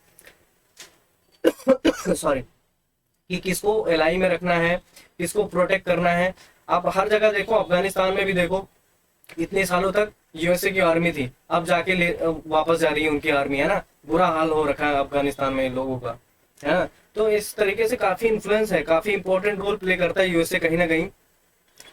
सॉरी, कि किसको एलआई में रखना है, किसको प्रोटेक्ट करना है। आप हर जगह देखो, अफगानिस्तान में भी देखो, इतने सालों तक यूएसए की आर्मी थी, अब जाके वापस जा रही है उनकी आर्मी, है ना। बुरा हाल हो रखा है अफगानिस्तान में लोगों का, है ना। तो इस तरीके से काफी इन्फ्लुएंस है, काफी इंपॉर्टेंट रोल प्ले करता है यूएसए कहीं ना कहीं।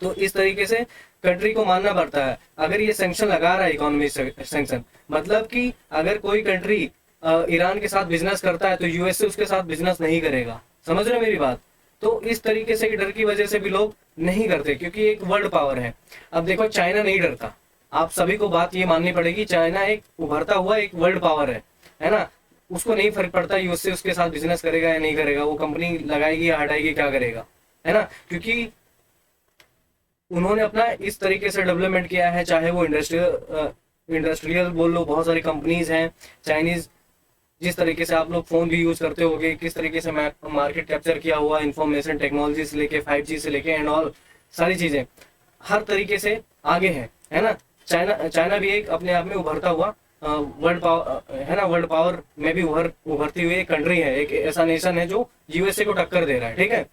तो इस तरीके से कंट्री को मानना पड़ता है। अगर ये सैंक्शन लगा रहा है, इकोनॉमिक सैंक्शन, मतलब कि अगर कोई कंट्री ईरान के साथ बिजनेस करता है तो यूएसए उसके साथ बिजनेस नहीं करेगा। समझ रहे मेरी बात। तो इस तरीके से डर की वजह से भी लोग नहीं करते, क्योंकि एक वर्ल्ड पावर है। अब देखो चाइना नहीं डरता, आप सभी को बात ये माननी पड़ेगी, चाइना एक उभरता हुआ एक वर्ल्ड पावर है ना। उसको नहीं फर्क पड़ता यूएसए उसके साथ बिजनेस करेगा या नहीं करेगा, वो कंपनी लगाएगी या हटाएगी, क्या करेगा, है ना। क्योंकि उन्होंने अपना इस तरीके से डेवलपमेंट किया है, चाहे वो इंडस्ट्रियल बोल लो, बहुत सारी कंपनीज हैं चाइनीज, जिस तरीके से आप लोग फोन भी यूज करते होगे, किस तरीके से मार्केट कैप्चर किया हुआ, इंफॉर्मेशन टेक्नोलॉजी से लेके 5G से लेके एंड ऑल सारी चीजें हर तरीके से आगे है ना। चाइना चाइना भी एक अपने आप में उभरता हुआ वर्ल्ड पावर है ना, वर्ल्ड पावर में भी उभरती हुई एक कंट्री है, एक ऐसा नेशन है जो यूएसए को टक्कर दे रहा है, ठीक है।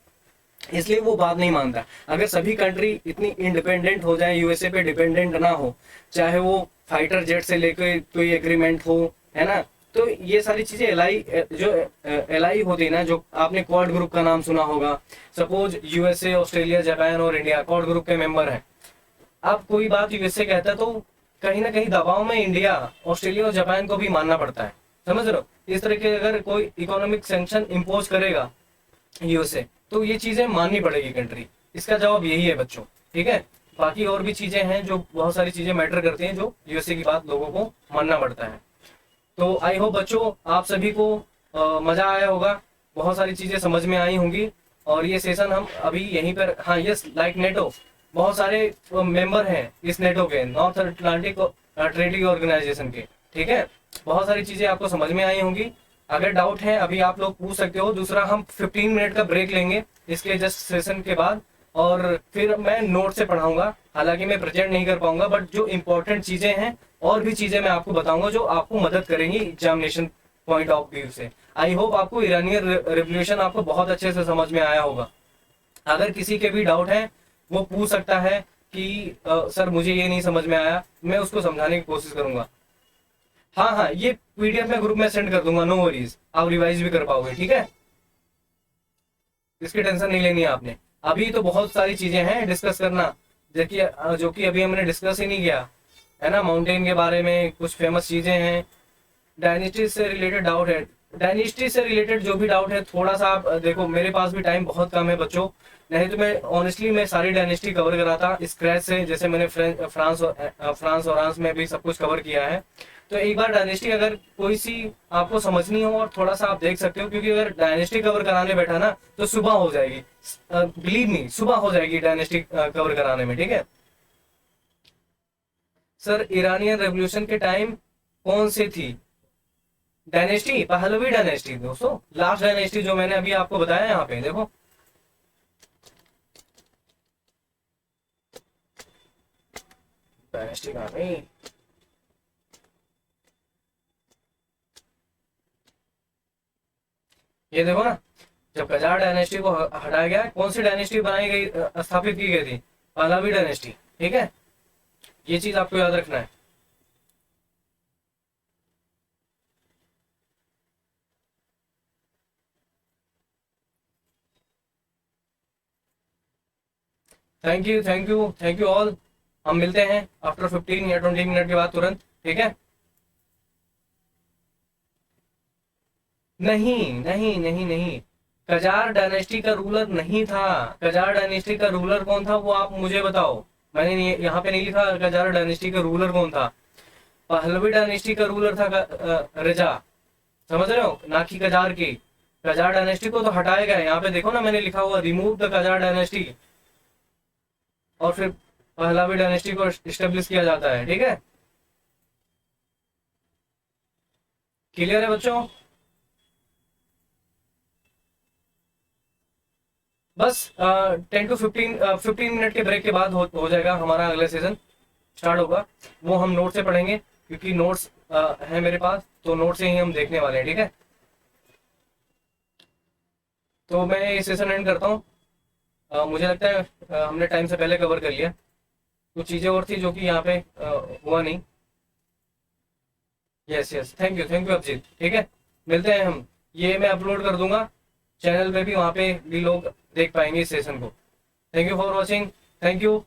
इसलिए वो बात नहीं मानता। अगर सभी कंट्री इतनी इंडिपेंडेंट हो जाए, यूएसए पे डिपेंडेंट ना हो, चाहे वो फाइटर जेट से लेकर कोई एग्रीमेंट हो, है ना, तो ये सारी चीजें एलआई होती है ना, जो आपने क्वाड ग्रुप का नाम सुना होगा। सपोज यूएसए, ऑस्ट्रेलिया, जापान और इंडिया क्वाड ग्रुप के मेंबर हैं। अब कोई बात यूएसए कहता है तो कहीं ना कहीं दबाव में इंडिया, ऑस्ट्रेलिया और जापान को भी मानना पड़ता है, समझ रहे हो। इस तरह के अगर कोई इकोनॉमिक सैंक्शन इम्पोज करेगा यूएसए, तो ये चीजें माननी पड़ेगी कंट्री। इसका जवाब यही है बच्चों, ठीक है। बाकी और भी चीजें हैं, जो बहुत सारी चीजें मैटर करती हैं, जो यूएसए की बात लोगों को मानना पड़ता है। तो आई होप बच्चों आप सभी को मजा आया होगा, बहुत सारी चीजें समझ में आई होंगी। और ये सेशन हम अभी यहीं पर, हाँ यस, लाइक नेटो, बहुत सारे मेंबर हैं इस नेटो के, नॉर्थ अटलांटिक ट्रेडिंग ऑर्गेनाइजेशन के, ठीक है। बहुत सारी चीजें आपको समझ में आई होंगी। अगर डाउट है अभी आप लोग पूछ सकते हो। दूसरा, हम 15 मिनट का ब्रेक लेंगे इसके जस्ट सेशन के बाद, और फिर मैं नोट से पढ़ाऊंगा। हालांकि मैं प्रेजेंट नहीं कर पाऊंगा, बट जो इंपॉर्टेंट चीजें हैं और भी चीजें मैं आपको बताऊंगा जो आपको मदद करेंगी एग्जामिनेशन पॉइंट ऑफ व्यू से। आई होप आपको ईरानियन रेवोल्यूशन आपको बहुत अच्छे से समझ में आया होगा। अगर किसी के भी डाउट है वो पूछ सकता है कि सर मुझे ये नहीं समझ में आया, मैं उसको समझाने की कोशिश करूंगा। हाँ हाँ, ये पीडीएफ मैं ग्रुप में सेंड कर दूंगा, नो वरीज, आप रिवाइज भी कर पाओगे, ठीक है। इसकी टेंशन नहीं लेनी है आपने। अभी तो बहुत सारी चीजें हैं डिस्कस करना, जो कि अभी हमने डिस्कस ही नहीं किया, है ना। माउंटेन के बारे में कुछ फेमस चीजें हैं, डायनेस्टी से रिलेटेड डाउट है, डायनेस्टी से रिलेटेड जो भी डाउट है थोड़ा सा आप देखो, मेरे पास भी टाइम बहुत कम है बच्चों, नहीं तो मैं ऑनेस्टली मैं सारी डायनेस्टी कवर कराता स्क्रैच से, जैसे मैंने फ्रांस और आंस में भी सब कुछ कवर किया है। तो एक बार डायनेस्टी अगर कोई सी आपको समझनी हो और थोड़ा सा आप देख सकते हो, क्योंकि अगर डायनेस्टी कवर कराने बैठा ना तो सुबह हो जाएगी, बिलीव मी, सुबह हो जाएगी डायनेस्टी कवर कराने में, ठीक है। सर ईरानियन रेवोल्यूशन के टाइम कौन सी थी डायनेस्टी? पहलवी डायनेस्टी दोस्तों, लास्ट डायनेस्टी जो मैंने अभी आपको बताया यहाँ पे देखो। डायनेस्टी कहाँ गई? ये देखो ना, जब कजार डायनेस्टी को हटाया गया, कौन सी डायनेस्टी बनाई गई, स्थापित की गई थी? पहलवी डायनेस्टी, ठीक है। ये चीज आपको याद रखना है। Thank you thank you thank you all. हम मिलते हैं आफ्टर 15 या 20 मिनट के बाद तुरंत, ठीक है। नहीं नहीं नहीं नहीं, कजार डायनेस्टी का रूलर नहीं था। कजार डायनेस्टी का रूलर कौन था वो आप मुझे बताओ। मैंने यहाँ पे नहीं लिखा कजार डायनेस्टी का रूलर कौन था। पहलवी डायनेस्टी का रूलर था रजा, समझ रहे हो, ना कि कजार की। कजार डायनेस्टी को तो हटाया गया, यहाँ पे देखो ना मैंने लिखा हुआ रिमूव द कजार डायनेस्टी, और फिर पहलवी डायनेस्टी को स्टेब्लिश किया जाता है, ठीक है। क्लियर है बच्चों? बस 10 to 15 मिनट के ब्रेक के बाद हो जाएगा हमारा अगला सेशन स्टार्ट होगा। वो हम नोट से पढ़ेंगे, क्योंकि नोट्स है मेरे पास, तो नोट से ही हम देखने वाले हैं, ठीक है। तो मैं ये सेशन एंड करता हूँ। मुझे लगता है हमने टाइम से पहले कवर कर लिया। कुछ चीज़ें और थी जो कि यहाँ पे हुआ नहीं। Yes yes, thank you Abhijit, ठीक है। मिलते हैं हम, ये मैं अपलोड कर दूंगा चैनल पे भी, वहाँ पे भी लोग देख पाएंगे इस सेशन को। Thank you for watching, thank you.